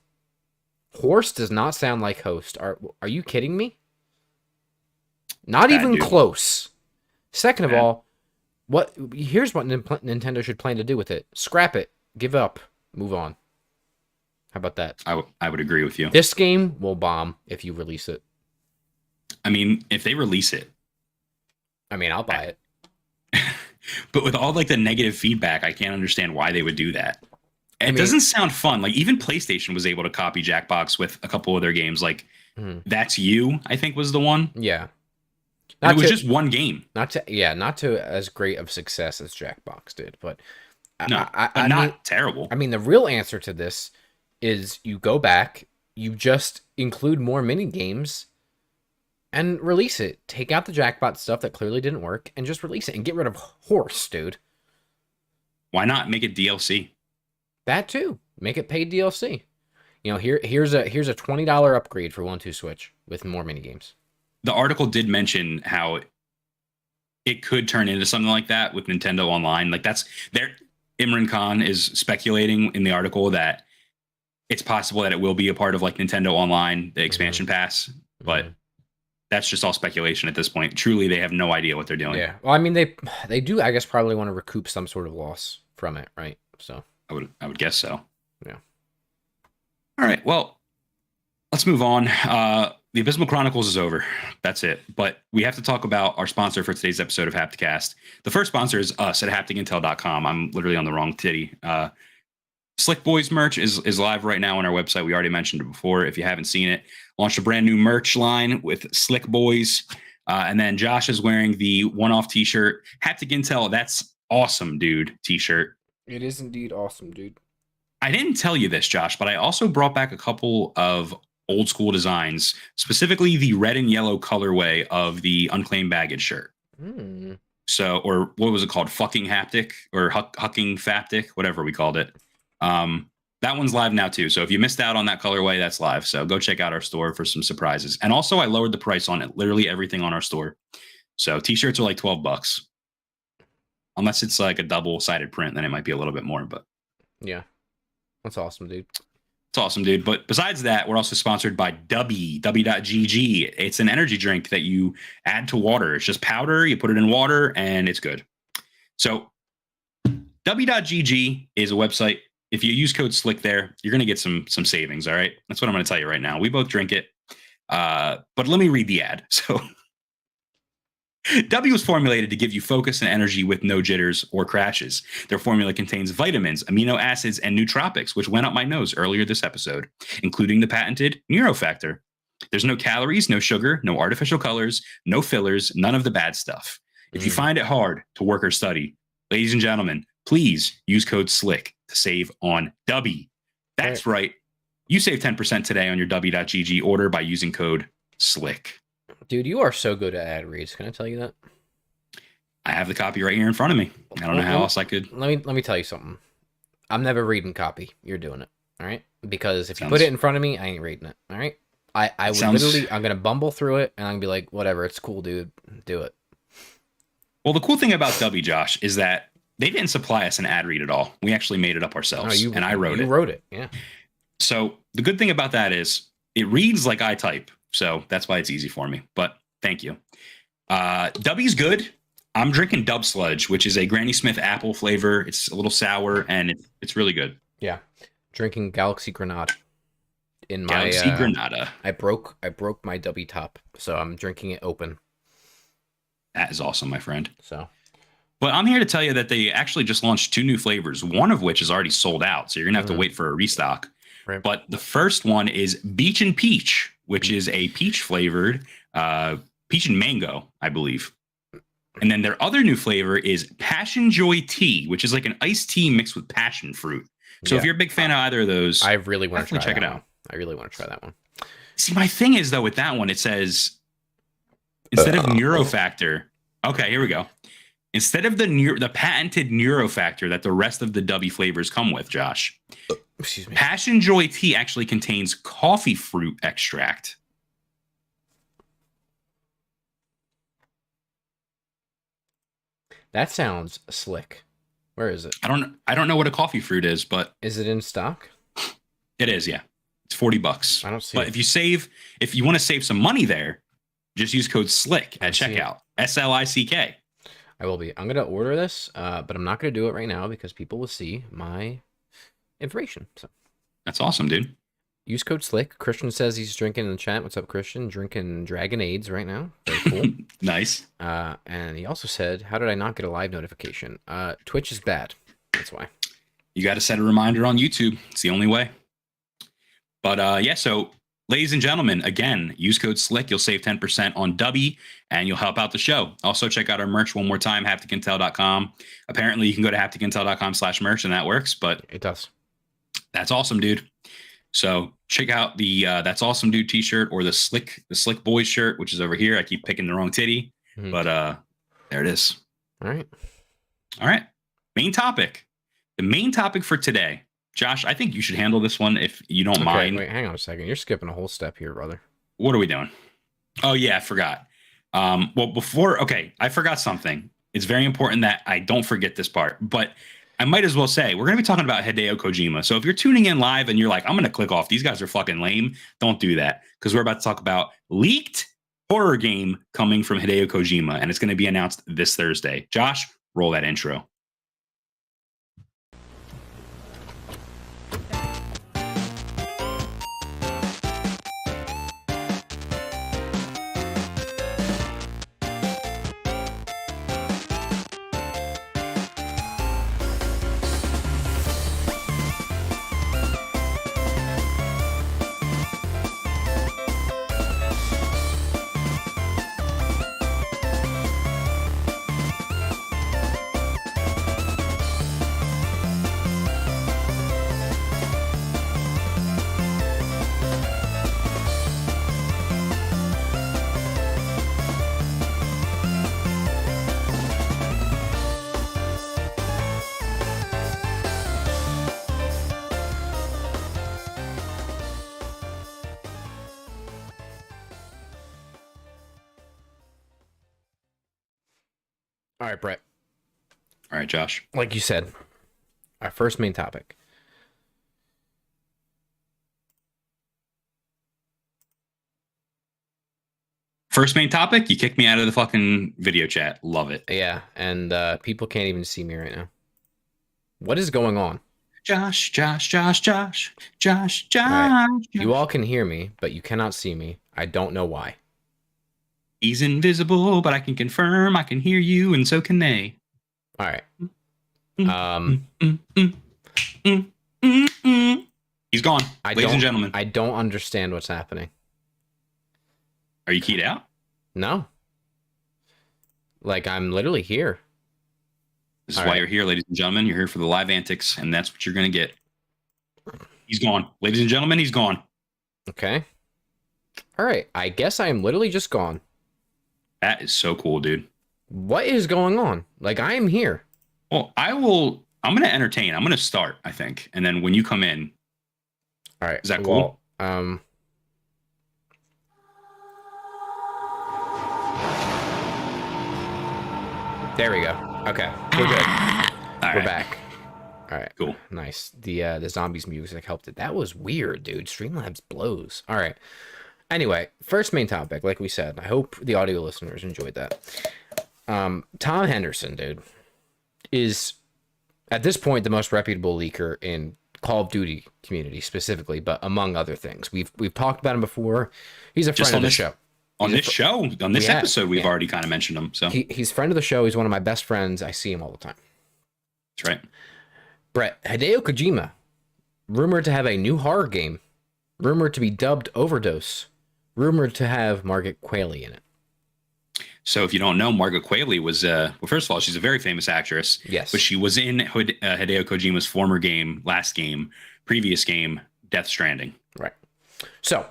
Horse does not sound like host. Are you kidding me? Not Bad, even dude. close. Second of Bad. all, here's what Nintendo should plan to do with it. Scrap it. Give up. Move on. How about that? I would agree with you. This game will bomb if you release it. I mean, if they release it, I mean, I'll buy it. but with all like the negative feedback, I can't understand why they would do that. It mean- doesn't sound fun. Like even PlayStation was able to copy Jackbox with a couple of their games. Like That's You, I think was the one. Yeah. And it was just one game. not to as great of success as Jackbox did, but No, I but not mean, terrible. I mean, the real answer to this is you go back, you just include more mini games, and release it. Take out the Jackbot stuff that clearly didn't work, and just release it and get rid of Horse, dude. Why not make it DLC? That too. Make it paid DLC. Here's a $20 upgrade for 1-2 Switch with more mini games. The article did mention how it could turn into something like that with Nintendo Online. Like that's there. Imran Khan is speculating in the article that it's possible that it will be a part of like Nintendo Online, the expansion pass, but that's just all speculation at this point. Truly, they have no idea what they're doing. Yeah. Well, I mean, they do, I guess, probably want to recoup some sort of loss from it, right? So I would guess so. Yeah. All right. Well, let's move on. The Abysmal Chronicles is over. That's it. But we have to talk about our sponsor for today's episode of Hapticast. The first sponsor is us at hapticintel.com. I'm literally on the wrong titty. Slick Boys merch is live right now on our website. We already mentioned it before. If you haven't seen it, launched a brand new merch line with Slick Boys. And then Josh is wearing the one-off t-shirt. Haptic Intel, that's awesome, dude, t-shirt. it is indeed awesome, dude. I didn't tell you this, Josh, but I also brought back a couple of old school designs, specifically the red and yellow colorway of the Unclaimed Baggage shirt. So, or what was it called? Fucking Haptic or Hucking Faptic, whatever we called it. That one's live now too. So if you missed out on that colorway, that's live. So go check out our store for some surprises. And also I lowered the price on it, literally everything on our store. So t-shirts are like $12. Unless it's like a double-sided print, then it might be a little bit more, but Yeah. That's awesome, dude. it's awesome, dude. But besides that, we're also sponsored by Dubby.gg. It's an energy drink that you add to water. It's just powder. You put it in water, and it's good. So Dubby.gg is a website. If you use code SLICK there, you're going to get some savings, all right? That's what I'm going to tell you right now. We both drink it. But let me read the ad. So W was formulated to give you focus and energy with no jitters or crashes. Their formula contains vitamins, amino acids, and nootropics, which went up my nose earlier this episode, including the patented Neurofactor. There's no calories, no sugar, no artificial colors, no fillers, none of the bad stuff. If you find it hard to work or study, ladies and gentlemen, please use code SLICK to save on W. That's right. You save 10% today on your W.gg order by using code SLICK. Dude, you are so good at ad reads. Can I tell you that? I have the copy right here in front of me. I don't know how else I could. Let me tell you something. I'm never reading copy. You're doing it. All right? Because if you put it in front of me, I ain't reading it. All right? I would literally, I'm going to bumble through it and I'm going to be like, whatever, it's cool, dude. Do it. Well, the cool thing about W, Josh, is that they didn't supply us an ad read at all. We actually made it up ourselves. And I wrote it. You wrote it, yeah. So the good thing about that is it reads like I type. So that's why it's easy for me. But thank you. W's good. I'm drinking Dub Sludge, which is a Granny Smith apple flavor. It's a little sour and it's really good. Yeah. Drinking Galaxy Granada. In my Galaxy Granada. I broke my W top, so I'm drinking it open. That is awesome, my friend. So, but I'm here to tell you that they actually just launched 2 new flavors, one of which is already sold out. So you're gonna have to wait for a restock. Right. But the first one is Beach and Peach, which is a peach flavored, peach and mango, I believe. And then their other new flavor is Passion Joy Tea, which is like an iced tea mixed with passion fruit. So if you're a big fan of either of those, I really want to try check that it out. one. I really want to try that one. See, my thing is though with that one, it says instead of Neurofactor. Okay, here we go. Instead of the patented Neurofactor that the rest of the W flavors come with, Josh. Excuse me. Passion Joy Tea actually contains coffee fruit extract. That sounds slick. Where is it? I don't know what a coffee fruit is, but is it in stock? It is, yeah. It's $40. I don't see But it. if you want to save some money there, just use code SLICK at checkout. SLICK. I will be. I'm going to order this, but I'm not going to do it right now because people will see my information. So that's awesome, dude. Use code SLICK. Christian says he's drinking in the chat. What's up, Christian? Drinking Dragonades right now. Very cool. Nice. And he also said, how did I not get a live notification? Twitch is bad. That's why. You got to set a reminder on YouTube. It's the only way. But yeah, so ladies and gentlemen, again, use code SLICK. You'll save 10% on W and you'll help out the show. Also, check out our merch one more time, hapticintel.com. Apparently, you can go to hapticintel.com/merch and that works, but it does. That's awesome, dude. So check out the That's Awesome Dude t-shirt or the Slick Boys shirt, which is over here. I keep picking the wrong titty, but there it is. All right. Main topic. The main topic for today. Josh, I think you should handle this one if you don't mind. Wait, hang on a second. You're skipping a whole step here, brother. What are we doing? Oh, yeah, I forgot. I forgot something. It's very important that I don't forget this part, but I might as well say, we're going to be talking about Hideo Kojima. So if you're tuning in live and you're like, I'm going to click off, these guys are fucking lame, don't do that. Because we're about to talk about leaked horror game coming from Hideo Kojima, and it's going to be announced this Thursday. Josh, roll that intro. All right, Brett. All right, Josh. Like you said, our first main topic. First main topic, you kicked me out of the fucking video chat. Love it. Yeah, and people can't even see me right now. What is going on? Josh. Right. You all can hear me, but you cannot see me. I don't know why. He's invisible, but I can confirm I can hear you, and so can they. All right. He's gone, ladies and gentlemen. I don't understand what's happening. Are you keyed out? No. Like, I'm literally here. This is why you're here, ladies and gentlemen. You're here for the live antics, and that's what you're going to get. He's gone. Ladies and gentlemen, he's gone. Okay. All right. I guess I am literally just gone. That is so cool, dude. What is going on? Like, I am here. Well, I'm going to entertain. I'm going to start, I think. And then when you come in. All right. Is that cool? Well, there we go. Okay. We're good. We're back. All right. Cool. Nice. The zombies music helped it. That was weird, dude. Streamlabs blows. All right. Anyway, first main topic, like we said. I hope the audio listeners enjoyed that. Tom Henderson, dude, is at this point the most reputable leaker in Call of Duty community specifically, but among other things. We've talked about him before. He's a friend of the show. On this episode, we've already kind of mentioned him. So he's friend of the show. He's one of my best friends. I see him all the time. That's right. Brett, Hideo Kojima, rumored to have a new horror game, rumored to be dubbed Overdose, rumored to have Margaret Qualley in it. So if you don't know, Margaret Qualley was, well, first of all, she's a very famous actress. Yes. But she was in Hideo Kojima's former game, previous game, Death Stranding. Right. So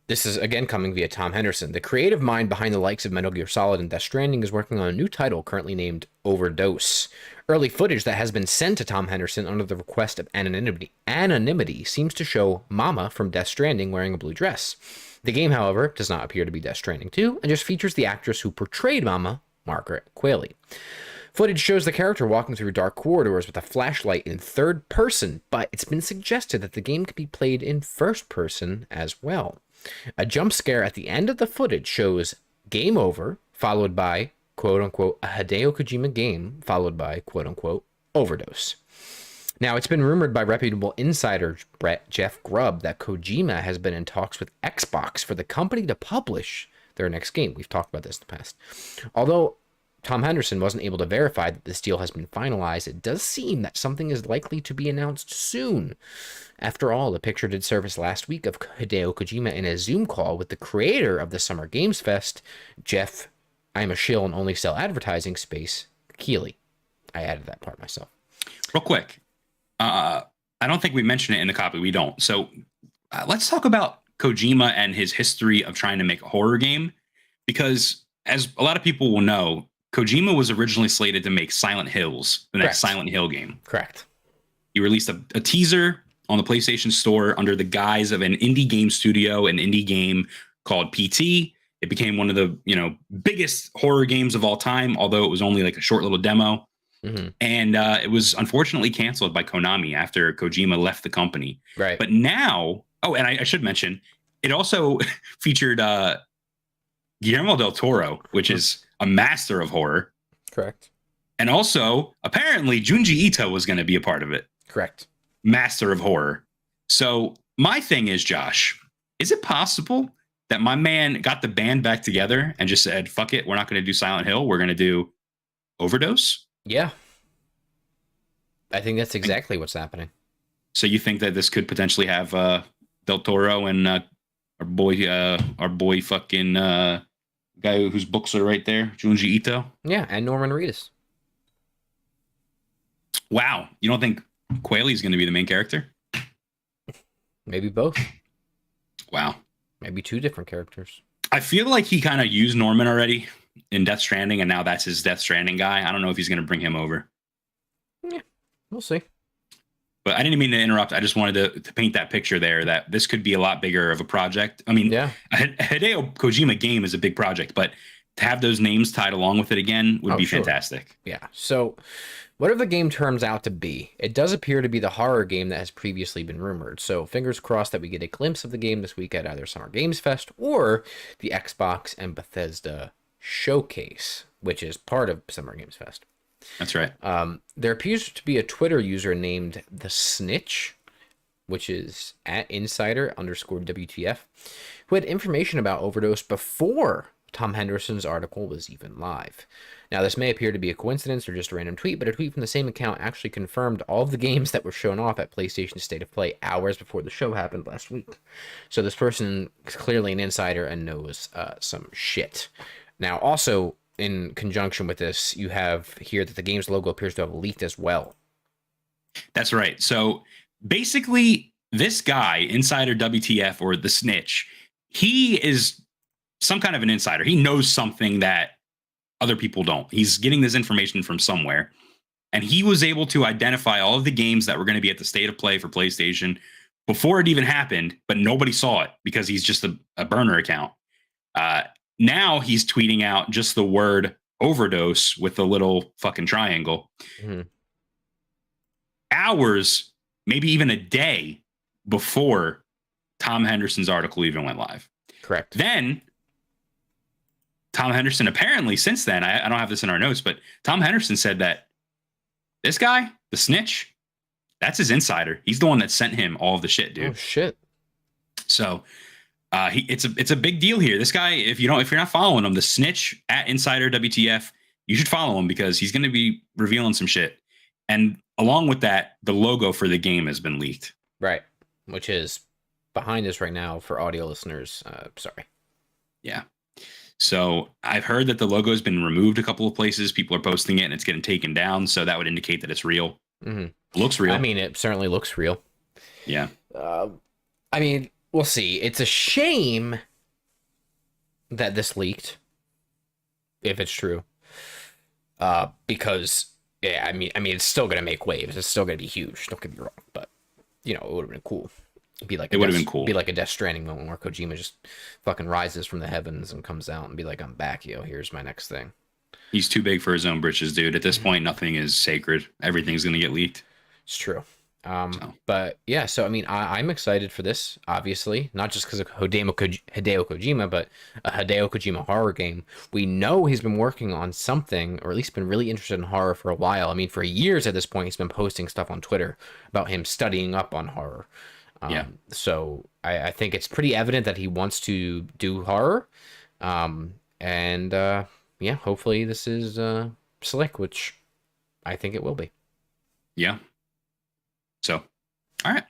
this is, again, coming via Tom Henderson. The creative mind behind the likes of Metal Gear Solid and Death Stranding is working on a new title currently named Overdose. Early footage that has been sent to Tom Henderson under the request of anonymity seems to show Mama from Death Stranding wearing a blue dress. The game, however, does not appear to be Death Stranding 2 and just features the actress who portrayed Mama, Margaret Qualley. Footage shows the character walking through dark corridors with a flashlight in third person, but it's been suggested that the game could be played in first person as well. A jump scare at the end of the footage shows Game Over, followed by, quote-unquote, a Hideo Kojima game, followed by, quote-unquote, Overdose. Now, it's been rumored by reputable insider Jeff Grubb that Kojima has been in talks with Xbox for the company to publish their next game. We've talked about this in the past. Although Tom Henderson wasn't able to verify that this deal has been finalized, it does seem that something is likely to be announced soon. After all, the picture did surface last week of Hideo Kojima in a Zoom call with the creator of the Summer Games Fest, Jeff, I'm a shill and only sell advertising space, Keighley. I added that part myself. Real quick. I don't think we mentioned it in the copy. We don't. So let's talk about Kojima and his history of trying to make a horror game. Because as a lot of people will know, Kojima was originally slated to make Silent Hills, the next Silent Hill game. Correct. He released a teaser on the PlayStation Store under the guise of an indie game studio, an indie game called PT. It became one of the biggest horror games of all time, although it was only like a short little demo. Mm-hmm. And it was unfortunately canceled by Konami after Kojima left the company. Right. But now, and I should mention, it also featured Guillermo del Toro, which is a master of horror. Correct. And also, apparently, Junji Ito was going to be a part of it. Correct. Master of horror. So my thing is, Josh, is it possible that my man got the band back together and just said, fuck it, we're not going to do Silent Hill, we're going to do Overdose? Yeah. I think that's exactly what's happening. So you think that this could potentially have Del Toro and our boy fucking guy whose books are right there, Junji Ito? Yeah, and Norman Reedus. Wow. You don't think Qualley's going to be the main character? Maybe both. Wow. Maybe two different characters. I feel like he kind of used Norman already in Death Stranding, and now that's his Death Stranding guy. I don't know if he's going to bring him over. Yeah, we'll see. But I didn't mean to interrupt. I just wanted to paint that picture there that this could be a lot bigger of a project. I mean, a Hideo Kojima game is a big project, but to have those names tied along with it again would be fantastic. Yeah. So whatever the game turns out to be, it does appear to be the horror game that has previously been rumored. So fingers crossed that we get a glimpse of the game this week at either Summer Games Fest or the Xbox and Bethesda Showcase, which is part of Summer Games Fest. That's right. There appears to be a Twitter user named The Snitch, which is at insider_WTF, who had information about Overdose before Tom Henderson's article was even live. Now, this may appear to be a coincidence or just a random tweet, but a tweet from the same account actually confirmed all of the games that were shown off at PlayStation State of Play hours before the show happened last week. So this person is clearly an insider and knows some shit. Now, also, in conjunction with this, you have here that the game's logo appears to have leaked as well. That's right. So basically, this guy, Insider WTF or the Snitch, he is some kind of an insider. He knows something that other people don't. He's getting this information from somewhere. And he was able to identify all of the games that were going to be at the State of Play for PlayStation before it even happened, but nobody saw it because he's just a burner account. Now he's tweeting out just the word Overdose with the little fucking triangle. Mm-hmm. Hours, maybe even a day before Tom Henderson's article even went live. Correct. Then Tom Henderson, apparently since then, I don't have this in our notes, but Tom Henderson said that this guy, the Snitch, that's his insider. He's the one that sent him all of the shit, dude. Oh shit. So it's a big deal here. This guy, if you're not following him, the Snitch at Insider WTF, you should follow him because he's going to be revealing some shit. And along with that, the logo for the game has been leaked. Right. Which is behind us right now for audio listeners. Sorry. Yeah. So I've heard that the logo has been removed a couple of places. People are posting it and it's getting taken down. So that would indicate that it's real. Mm-hmm. It looks real. I mean, it certainly looks real. Yeah. I mean, we'll see. It's a shame that this leaked, if it's true. Because yeah, I mean, it's still gonna make waves. It's still gonna be huge. Don't get me wrong, but it would have been cool. Be like a Death Stranding moment where Kojima just fucking rises from the heavens and comes out and be like, "I'm back, yo. Here's my next thing." He's too big for his own britches, dude. At this point, nothing is sacred. Everything's gonna get leaked. It's true. But yeah, so I mean, I'm excited for this, obviously, not just because of Hideo Kojima, but a Hideo Kojima horror game. We know he's been working on something, or at least been really interested in horror for a while. I mean, for years at this point, he's been posting stuff on Twitter about him studying up on horror. So I think it's pretty evident that he wants to do horror. Yeah, hopefully this is slick, which I think it will be. Yeah. So, all right.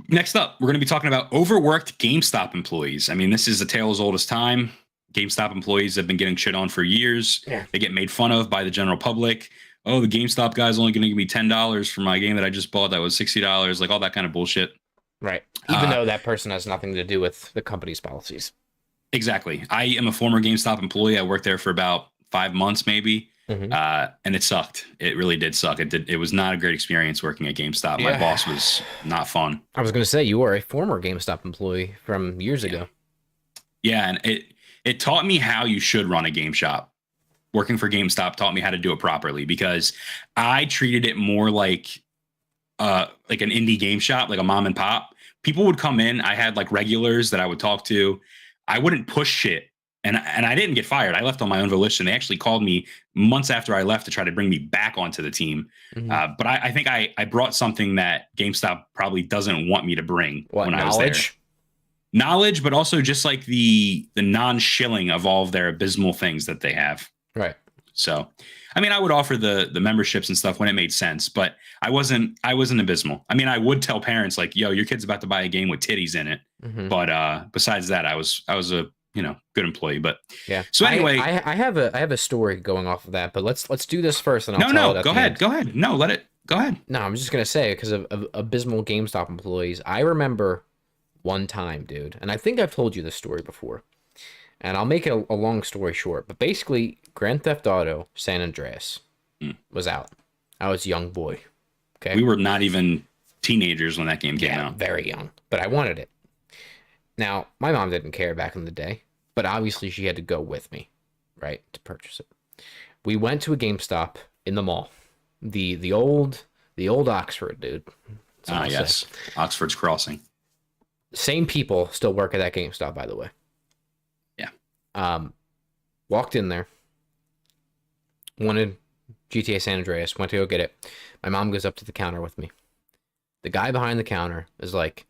Next up, we're going to be talking about overworked GameStop employees. I mean, this is a tale as old as time. GameStop employees have been getting shit on for years. Yeah. They get made fun of by the general public. Oh, the GameStop guy's only going to give me $10 for my game that I just bought that was $60, like all that kind of bullshit. Right. Even though that person has nothing to do with the company's policies. Exactly. I am a former GameStop employee. I worked there for about 5 months, maybe. Mm-hmm. And it sucked. It really did suck. It was not a great experience working at GameStop. Yeah. My boss was not fun. I was going to say, you were a former GameStop employee from years ago. Yeah, and it taught me how you should run a game shop. Working for GameStop taught me how to do it properly because I treated it more like an indie game shop, like a mom and pop. People would come in. I had like regulars that I would talk to. I wouldn't push shit. And I didn't get fired. I left on my own volition. They actually called me months after I left to try to bring me back onto the team. Mm-hmm. But I think I brought something that GameStop probably doesn't want me to bring when I was there. Knowledge, but also just like the non-shilling of all of their abysmal things that they have. Right. So, I mean, I would offer the memberships and stuff when it made sense, but I wasn't abysmal. I mean, I would tell parents like, yo, your kid's about to buy a game with titties in it. Mm-hmm. But besides that, I was a good employee. But yeah. So anyway, I have a story going off of that, but let's do this first, and I'll go ahead. No, go ahead. No, I'm just gonna say because of abysmal GameStop employees. I remember one time, dude, and I think I've told you this story before, and I'll make it a long story short. But basically, Grand Theft Auto San Andreas was out. I was a young boy. Okay, we were not even teenagers when that game came out. Very young, but I wanted it. Now, my mom didn't care back in the day. but obviously she had to go with me, right, to purchase it. We went to a GameStop in the mall, the old Oxford, dude. Yes, Oxford's Crossing. Same people still work at that GameStop, by the way. Yeah. Walked in there, wanted GTA San Andreas, went to go get it. My mom goes up to the counter with me. The guy behind the counter is like,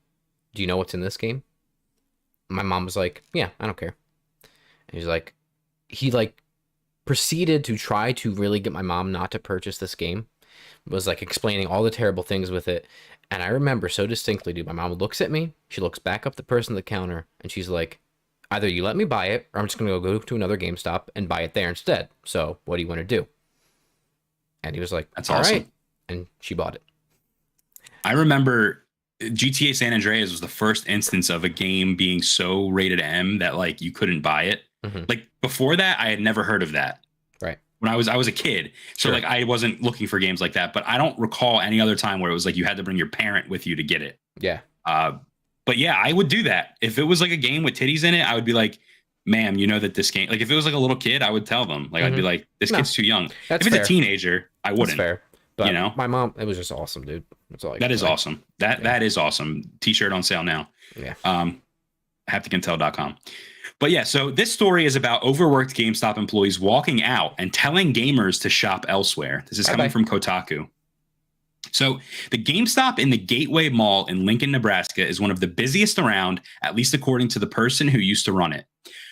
"Do you know what's in this game?" My mom was like, "Yeah, I don't care." And he's like, he proceeded to try to really get my mom not to purchase this game. Was like explaining all the terrible things with it. And I remember so distinctly, dude, my mom looks at me, she looks back up the person at the counter, and she's like, "Either you let me buy it, or I'm just gonna go to another GameStop and buy it there instead. So what do you want to do?" And he was like, "That's all awesome." right. And she bought it. I remember GTA San Andreas was the first instance of a game being so rated M that like you couldn't buy it. Mm-hmm. Like before that, I had never heard of that. Right. When I was a kid. So Sure. like I wasn't looking for games like that, but I don't recall any other time where it was like you had to bring your parent with you to get it. Yeah. But yeah, I would do that. If it was like a game with titties in it, I would be like, "Ma'am, you know that this game," like if it was like a little kid, I would tell them. Like I'd be like, "This kid's too young." That's if it's fair. a teenager, I wouldn't. That's fair. But You know? my mom, it was just awesome, dude. That's all I That is like. awesome. That is awesome. T-shirt on sale now. Yeah. Hapticintel.com. But yeah, so this story is about overworked GameStop employees walking out and telling gamers to shop elsewhere. This is coming from Kotaku. So the GameStop in the Gateway Mall in Lincoln, Nebraska is one of the busiest around, at least according to the person who used to run it.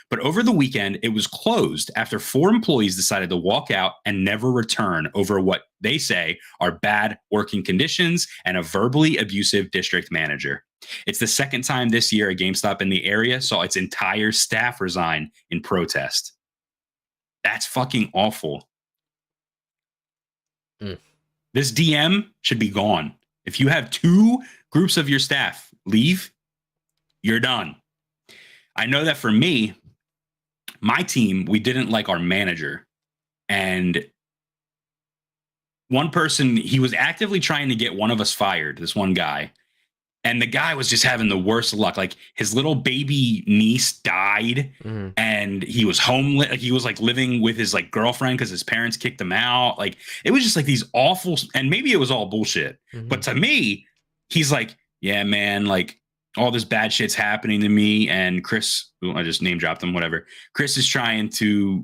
But over the weekend, it was closed after 4 employees decided to walk out and never return over what they say are bad working conditions and a verbally abusive district manager. It's the second time this year a GameStop in the area saw its entire staff resign in protest. That's fucking awful. This DM should be gone. If you have 2 groups of your staff leave, you're done. I know that for me, my team, we didn't like our manager. And one person, he was actively trying to get one of us fired, this one guy. And the guy was just having the worst luck. Like his little baby niece died and he was homeless. Like he was like living with his like girlfriend because his parents kicked him out. Like it was just like these awful, and maybe it was all bullshit. But to me, he's like, "Yeah, man, like all this bad shit's happening to me." And Chris, who I just name dropped him, whatever. Chris is trying to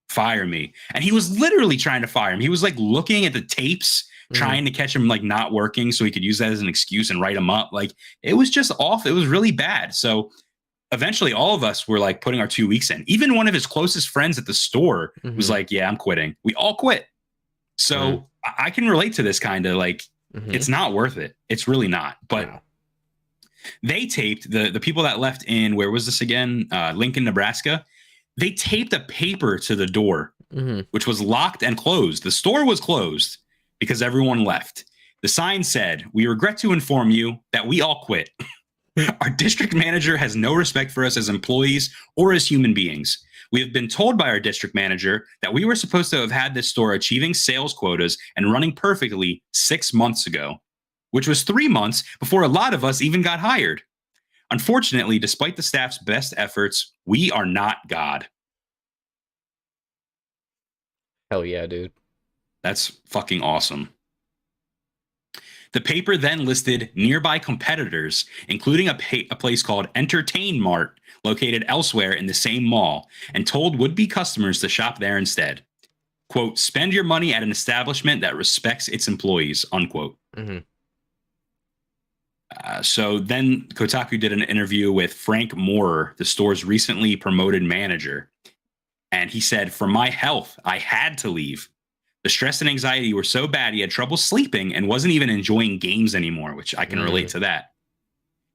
fire me. And he was literally trying to fire him. He was like looking at the tapes, trying to catch him like not working so he could use that as an excuse and write him up. Like it was just off. It was really bad. So eventually all of us were like putting our 2 weeks in. Even one of his closest friends at the store was like, "Yeah, I'm quitting." We all quit. So I can relate to this kind of like, it's not worth it. It's really not. But they taped the people that left in, where was this again? Lincoln, Nebraska. They taped a paper to the door, which was locked and closed. The store was closed because everyone left. The sign said, "We regret to inform you that we all quit. Our district manager has no respect for us as employees or as human beings. We have been told by our district manager that we were supposed to have had this store achieving sales quotas and running perfectly 6 months ago, which was 3 months before a lot of us even got hired. Unfortunately, despite the staff's best efforts, we are not God." Hell yeah, dude. That's fucking awesome. The paper then listed nearby competitors, including a place called Entertain Mart, located elsewhere in the same mall, and told would-be customers to shop there instead. Quote, "Spend your money at an establishment that respects its employees," unquote. So then Kotaku did an interview with Frank Moorer, the store's recently promoted manager. And he said, "For my health, I had to leave. The stress and anxiety were so bad he had trouble sleeping and wasn't even enjoying games anymore," which I can relate to that.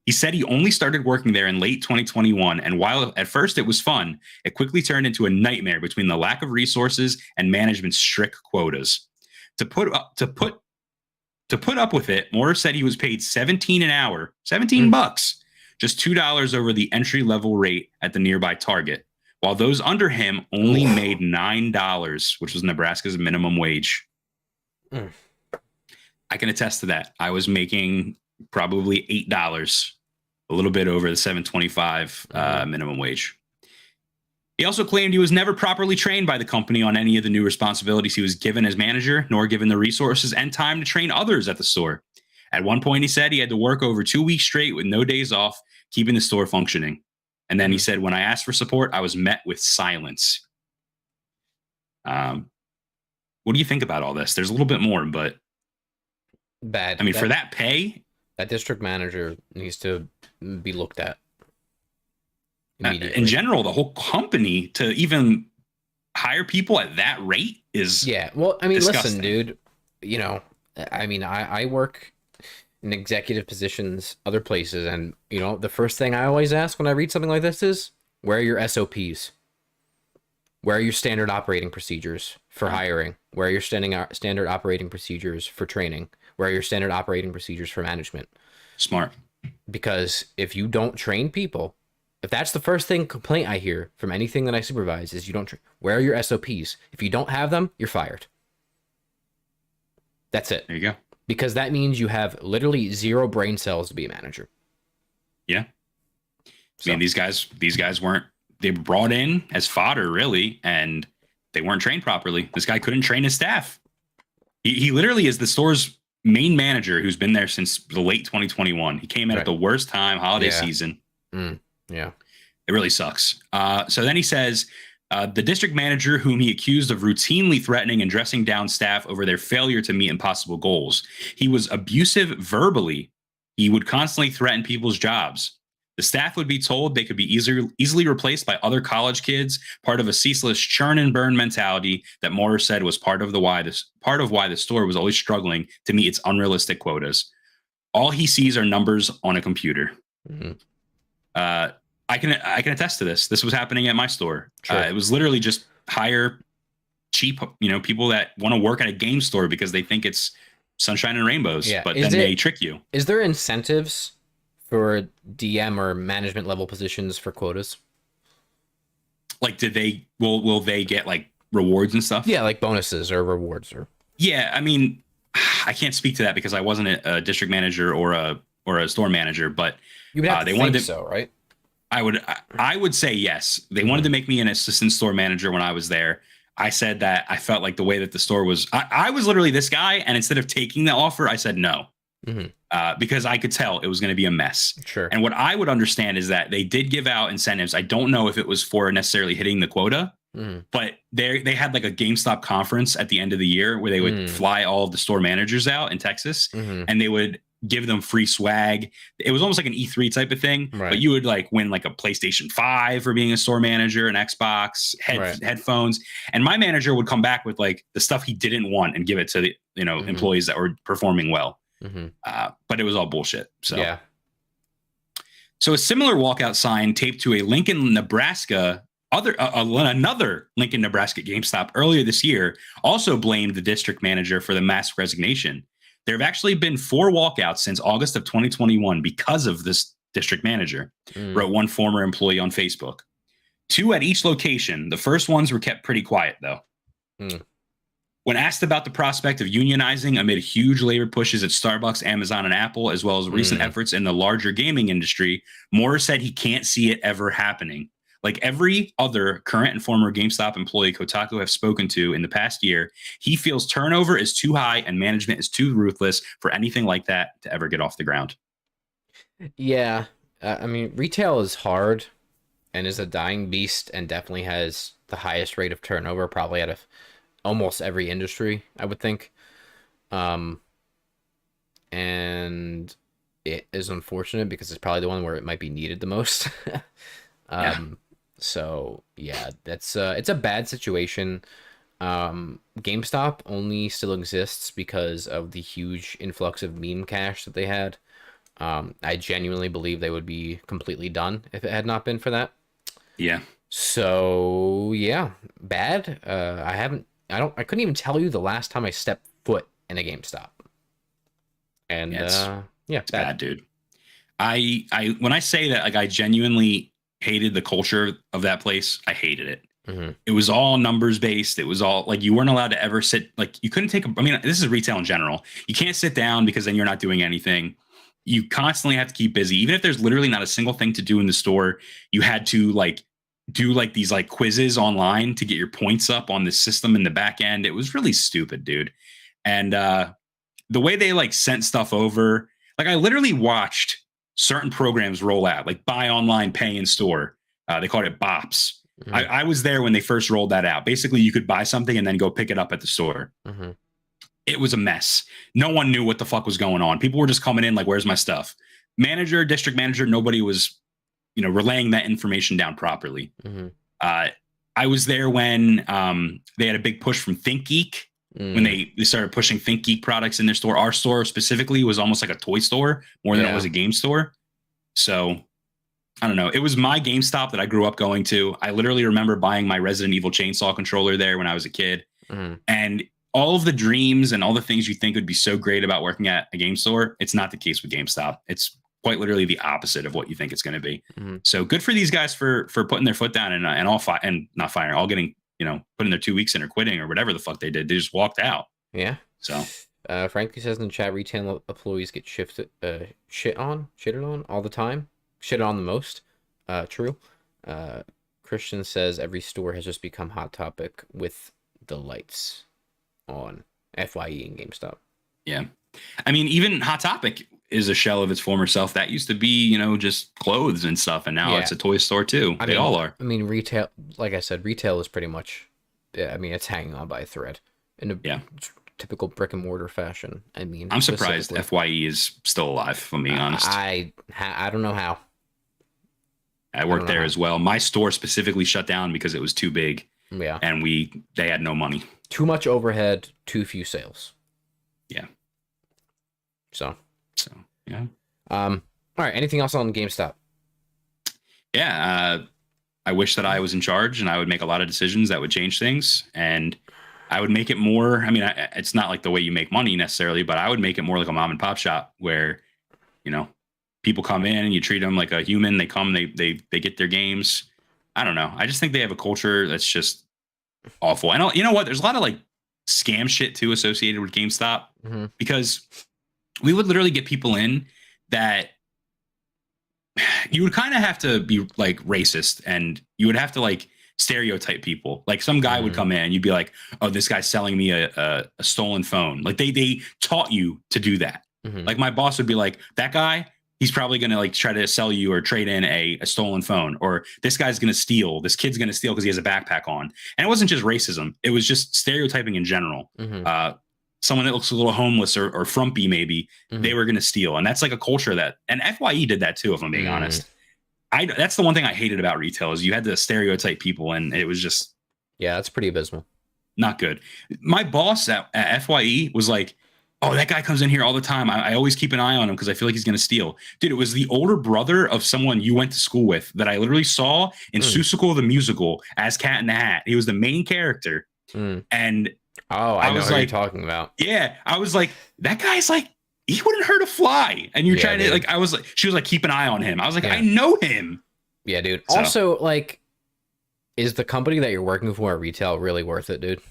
He said he only started working there in late 2021, and while at first it was fun, it quickly turned into a nightmare between the lack of resources and management's strict quotas. To put up with it, Moore said he was paid $17 an hour, $17, just $2 over the entry-level rate at the nearby Target, while those under him only made $9, which was Nebraska's minimum wage. I can attest to that. I was making probably $8, a little bit over the $7.25 minimum wage. He also claimed he was never properly trained by the company on any of the new responsibilities he was given as manager, nor given the resources and time to train others at the store. At one point, he said he had to work over 2 weeks straight with no days off, keeping the store functioning. And then he said, when I asked for support, I was met with silence. What do you think about all this? There's a little bit more, but Bad. I mean, for that pay, that district manager needs to be looked at immediately. In general, the whole company to even hire people at that rate is Well, I mean, disgusting. listen, dude. You know, I mean, I work in executive positions, other places, and you know, the first thing I always ask when I read something like this is, where are your SOPs? Where are your standard operating procedures for hiring? Where are your standard operating procedures for training? Where are your standard operating procedures for management? Smart. Because if you don't train people, if that's the first complaint I hear from anything that I supervise is you don't train. Where are your SOPs? If you don't have them, you're fired. That's it. There you go. Because that means you have literally 0 brain cells to be a manager. Yeah. I mean, these guys weren't, they were brought in as fodder, really, and they weren't trained properly. This guy couldn't train his staff. He literally is the store's main manager who's been there since the late 2021. He came in at the worst time, holiday season. Yeah. It really sucks. So then he says, the district manager whom he accused of routinely threatening and dressing down staff over their failure to meet impossible goals. He was abusive verbally. He would constantly threaten people's jobs. The staff would be told they could be easily replaced by other college kids, part of a ceaseless churn and burn mentality that Morris said was part of why the store was always struggling to meet its unrealistic quotas. All he sees are numbers on a computer. Mm-hmm. I can attest to this. This was happening at my store. Sure. It was literally just hire cheap, people that want to work at a game store because they think it's sunshine and rainbows. Yeah. But then they trick you. Is there incentives for DM or management level positions for quotas? Like, will they get like rewards and stuff? Yeah, like bonuses or rewards or. Yeah, I mean, I can't speak to that because I wasn't a district manager or a store manager, but You would have to they think wanted to, so, right? I would say yes. They wanted to make me an assistant store manager when I was there. I said that I felt like the way that the store was, I was literally this guy, and instead of taking the offer, I said no. Because I could tell it was going to be a mess. Sure. And what I would understand is that they did give out incentives. I don't know if it was for necessarily hitting the quota, but they had like a GameStop conference at the end of the year where they would fly all of the store managers out in Texas, and they would give them free swag. It was almost like an E3 type of thing, but you would like win like a PlayStation 5 for being a store manager, an Xbox, headphones. And my manager would come back with like the stuff he didn't want and give it to the employees that were performing well. But it was all bullshit. So yeah. So a similar walkout sign taped to a Lincoln, Nebraska, another Lincoln, Nebraska GameStop earlier this year also blamed the district manager for the mass resignation. There have actually been 4 walkouts since August of 2021 because of this district manager, wrote one former employee on Facebook. 2 at each location. The first ones were kept pretty quiet, though. When asked about the prospect of unionizing amid huge labor pushes at Starbucks, Amazon, and Apple, as well as recent efforts in the larger gaming industry, Moore said he can't see it ever happening. Like every other current and former GameStop employee Kotaku have spoken to in the past year, he feels turnover is too high and management is too ruthless for anything like that to ever get off the ground. Yeah. I mean, retail is hard and is a dying beast and definitely has the highest rate of turnover probably out of almost every industry, I would think. And it is unfortunate because it's probably the one where it might be needed the most. So yeah, that's it's a bad situation. GameStop only still exists because of the huge influx of meme cash that they had. I genuinely believe they would be completely done if it had not been for that. Yeah. So yeah, bad. I couldn't even tell you the last time I stepped foot in a GameStop. And it's bad, dude. I when I say that, like, I genuinely hated the culture of that place. I hated it. It was all numbers based. It was all like you weren't allowed to ever sit. Like you couldn't take I mean, this is retail in general. You can't sit down because then you're not doing anything. You constantly have to keep busy. Even if there's literally not a single thing to do in the store, you had to like do like these like quizzes online to get your points up on the system in the back end. It was really stupid, dude. And the way they like sent stuff over, like I literally watched certain programs roll out, like buy online, pay in store. They called it BOPS. Mm-hmm. I was there when they first rolled that out. Basically, you could buy something and then go pick it up at the store. Mm-hmm. It was a mess. No one knew what the fuck was going on. People were just coming in like, where's my stuff? Manager, district manager, nobody was, relaying that information down properly. Mm-hmm. I was there when they had a big push from ThinkGeek, when they started pushing ThinkGeek products in their store. Our store specifically was almost like a toy store more than it was a game store. So I don't know. It was my GameStop that I grew up going to. I literally remember buying my Resident Evil Chainsaw controller there when I was a kid. Mm-hmm. And all of the dreams and all the things you think would be so great about working at a game store, it's not the case with GameStop. It's quite literally the opposite of what you think it's going to be. Mm-hmm. So good for these guys for putting their foot down and not firing, all getting, putting their 2 weeks in or quitting or whatever the fuck they did. They just walked out. Yeah. So Frankie says in the chat, retail employees get shitted on all the time. Shit on the most. True. Christian says every store has just become Hot Topic with the lights on. FYE and GameStop. Yeah. I mean, even Hot Topic is a shell of its former self. That used to be, just clothes and stuff. And now it's a toy store too. They all are. I mean, retail, like I said, retail is pretty much, it's hanging on by a thread in a typical brick and mortar fashion. I mean, I'm surprised FYE is still alive, if I'm being honest. I don't know how. I worked there as well. My store specifically shut down because it was too big. Yeah. And they had no money. Too much overhead, too few sales. Yeah. So yeah. All right. Anything else on GameStop? Yeah. I wish that I was in charge and I would make a lot of decisions that would change things, and I would make it more. I mean, it's not like the way you make money necessarily, but I would make it more like a mom and pop shop where, people come in and you treat them like a human. They come, they get their games. I don't know. I just think they have a culture that's just awful. And you know what? There's a lot of like scam shit too associated with GameStop, because we would literally get people in that you would kind of have to be like racist, and you would have to like stereotype people. Like some guy would come in and you'd be like, oh, this guy's selling me a stolen phone. Like they taught you to do that. Like my boss would be like, that guy, he's probably going to like try to sell you or trade in a stolen phone, or this guy's going to steal. This kid's going to steal because he has a backpack on. And it wasn't just racism. It was just stereotyping in general. Someone that looks a little homeless or frumpy, maybe they were going to steal. And that's like a culture and FYE did that too, if I'm being honest. That's the one thing I hated about retail is you had to stereotype people, and it was just. Yeah, that's pretty abysmal. Not good. My boss at FYE was like, oh, that guy comes in here all the time. I always keep an eye on him because I feel like he's going to steal. Dude, it was the older brother of someone you went to school with that I literally saw in Seussical the Musical as Cat in the Hat. He was the main character. And I know who you're talking about. Yeah. I was like, that guy's like, he wouldn't hurt a fly. And you're trying to like, she was like, keep an eye on him. I was like, I know him. Yeah, dude. So. Also, like, is the company that you're working for at retail really worth it, dude?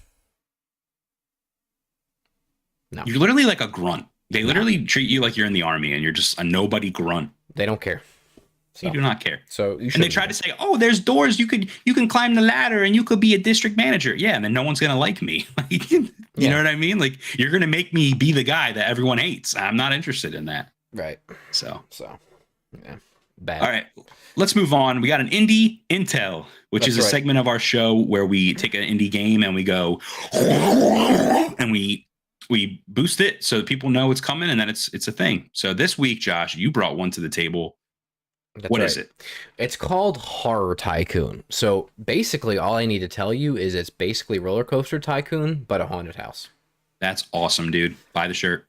No. You're literally like a grunt. They literally treat you like you're in the army and you're just a nobody grunt. They don't care. So. You do not care. So and they try to say, oh, there's doors. You can climb the ladder and you could be a district manager. Yeah. And then no one's going to like me. You know what I mean? Like you're going to make me be the guy that everyone hates. I'm not interested in that. Right. So yeah. Bad. All right. Let's move on. We got an indie intel, which is a segment of our show where we take an indie game and we go and we boost it so that people know it's coming and that it's a thing. So this week, Josh, you brought one to the table. What is it? It's called Horror Tycoon. So basically all I need to tell you is it's basically Roller Coaster Tycoon, but a haunted house. That's awesome, dude. Buy the shirt.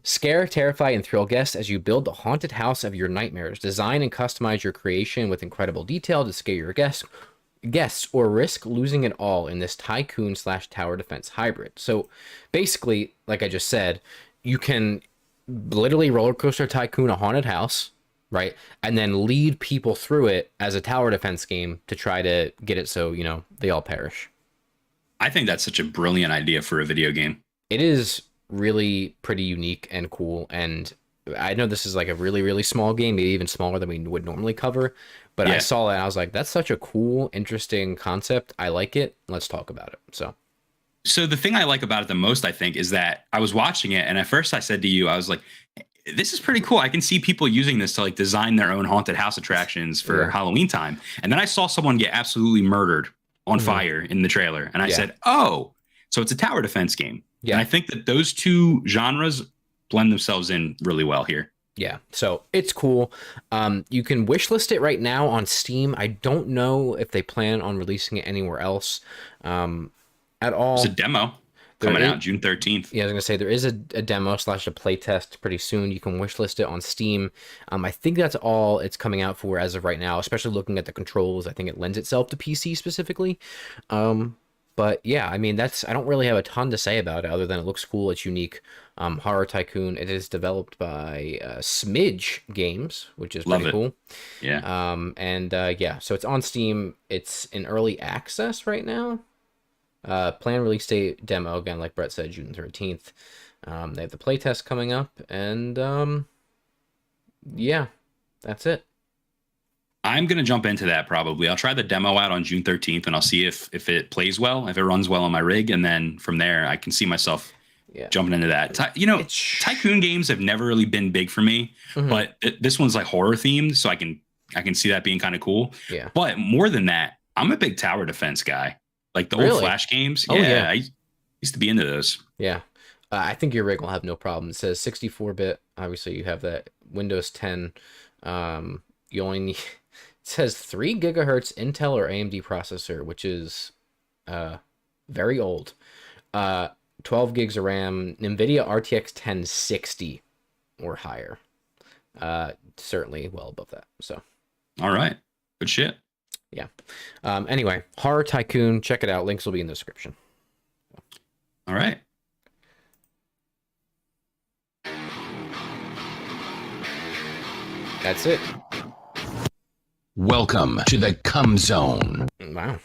Scare, terrify, and thrill guests as you build the haunted house of your nightmares. Design and customize your creation with incredible detail to scare your guests or risk losing it all in this tycoon/tower defense hybrid. So basically, like I just said, you can literally Roller Coaster Tycoon a haunted house, right? And then lead people through it as a tower defense game to try to get it so, they all perish. I think that's such a brilliant idea for a video game. It is really pretty unique and cool, and I know this is like a really, really small game, maybe even smaller than we would normally cover. But I saw it and I was like, that's such a cool, interesting concept. I like it. Let's talk about it. So the thing I like about it the most, I think, is that I was watching it, and at first I said to you, I was like, this is pretty cool. I can see people using this to like design their own haunted house attractions for Halloween time. And then I saw someone get absolutely murdered on fire in the trailer. And I said, oh, so it's a tower defense game. Yeah. And I think that those two genres blend themselves in really well here. Yeah, so it's cool. You can wishlist it right now on Steam. I don't know if they plan on releasing it anywhere else at all. It's a demo coming out June 13th. Yeah, I was going to say there is a demo / a playtest pretty soon. You can wishlist it on Steam. I think that's all it's coming out for as of right now, especially looking at the controls. I think it lends itself to PC specifically. But yeah, I mean, I don't really have a ton to say about it other than it looks cool. It's unique. Horror Tycoon. It is developed by Smidge Games, which is pretty cool. Yeah. Yeah, so it's on Steam. It's in early access right now. Planned release date demo, again, like Brett said, June 13th. They have the playtest coming up, and yeah, that's it. I'm going to jump into that probably. I'll try the demo out on June 13th, and I'll see if it plays well, if it runs well on my rig, and then from there, I can see myself jumping into that. Tycoon games have never really been big for me, but this one's like horror themed, so I can see that being kind of cool. Yeah. But more than that, I'm a big tower defense guy. Like the old Flash games. Oh, yeah. I used to be into those. Yeah. I think your rig will have no problem. It says 64-bit. Obviously, you have that Windows 10. You only need... It says 3 gigahertz Intel or AMD processor, which is very old. 12 gigs of RAM, NVIDIA RTX 1060 or higher. Certainly well above that. So, all right, good shit. Yeah. Anyway, Horror Tycoon, check it out. Links will be in the description. All right. That's it. Welcome to the Cum Zone. Wow.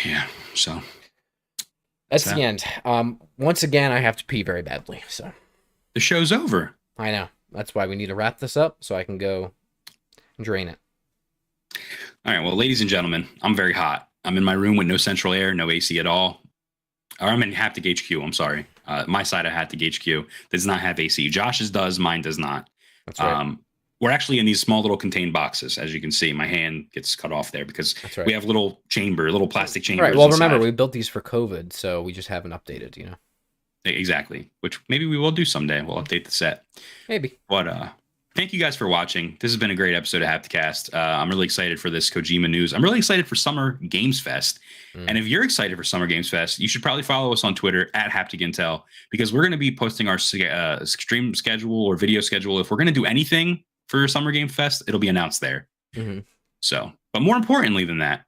Yeah. So that's the end. Once again, I have to pee very badly. So the show's over. I know. That's why we need to wrap this up so I can go drain it. All right. Well, ladies and gentlemen, I'm very hot. I'm in my room with no central air, no AC at all. Or I'm in Haptic HQ. I'm sorry. My side of Haptic HQ does not have AC. Josh's does. Mine does not. That's right. We're actually in these small little contained boxes. As you can see, my hand gets cut off there because we have little plastic chambers. Right. Well, remember, we built these for COVID, so we just haven't updated, you know. Exactly. Which maybe we will do someday. We'll update the set. Maybe. But thank you guys for watching. This has been a great episode of Hapticast. I'm really excited for this Kojima news. I'm really excited for Summer Games Fest. And if you're excited for Summer Games Fest, you should probably follow us on Twitter at Haptic Intel, because we're going to be posting our stream schedule or video schedule. If we're going to do anything for Summer Game Fest, it'll be announced there. So, but more importantly than that,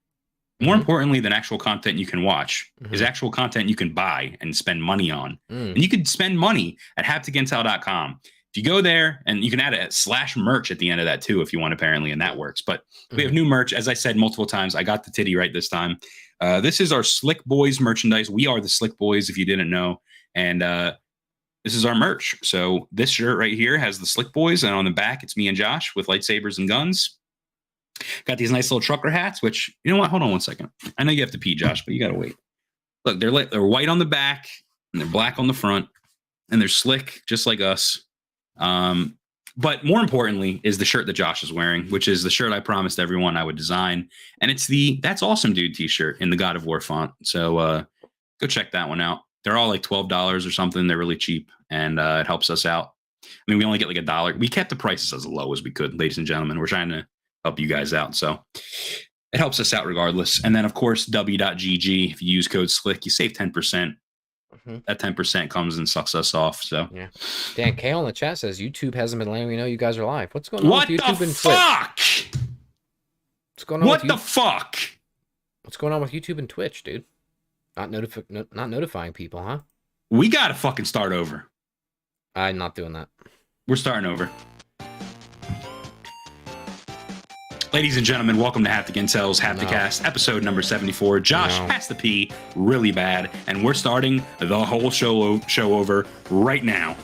more importantly than actual content you can watch, is actual content you can buy and spend money on. And you can spend money at hapticintel.com. If you go there, and you can add a /merch at the end of that too, if you want, apparently, and that works. But we have new merch. As I said multiple times, I got the titty right this time. This is our Slick Boys merchandise. We are the Slick Boys, if you didn't know. And this is our merch. So this shirt right here has the Slick Boys, and on the back, it's me and Josh with lightsabers and guns. Got these nice little trucker hats, which, you know what? Hold on 1 second. I know you have to pee, Josh, but you got to wait. Look, they're white on the back, and they're black on the front, and they're slick, just like us. But more importantly is the shirt that Josh is wearing, which is the shirt I promised everyone I would design. And it's the That's Awesome Dude t-shirt in the God of War font. So go check that one out. They're all like $12 or something. They're really cheap, and it helps us out. I mean, we only get like $1. We kept the prices as low as we could, ladies and gentlemen. We're trying to help you guys out. So it helps us out regardless. And then, of course, W.GG. If you use code SLICK, you save 10%. That 10% comes and sucks us off. So yeah. Dan Kale in the chat says YouTube hasn't been letting me know you guys are live. What's going on with YouTube and fuck? Twitch? What's going on? What the fuck? What's going on with YouTube and Twitch, dude? Not notifying people, huh? We gotta fucking start over. I'm not doing that. We're starting over. Ladies and gentlemen, welcome to Haptic Intel's Hapticast, episode number 74. Josh has to pee really bad, and we're starting the whole show over right now.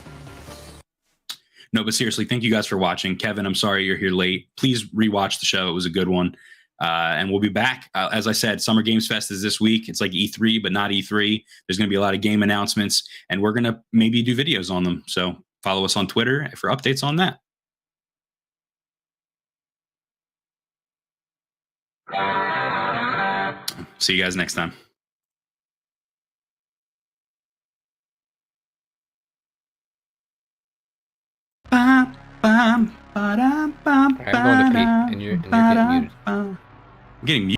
No, but seriously, thank you guys for watching. Kevin, I'm sorry you're here late. Please rewatch the show. It was a good one. And we'll be back. As I said, Summer Games Fest is this week. It's like E3, but not E3. There's going to be a lot of game announcements, and we're going to maybe do videos on them. So follow us on Twitter for updates on that. See you guys next time. I'm going to pee, and you're getting muted. I'm getting muted.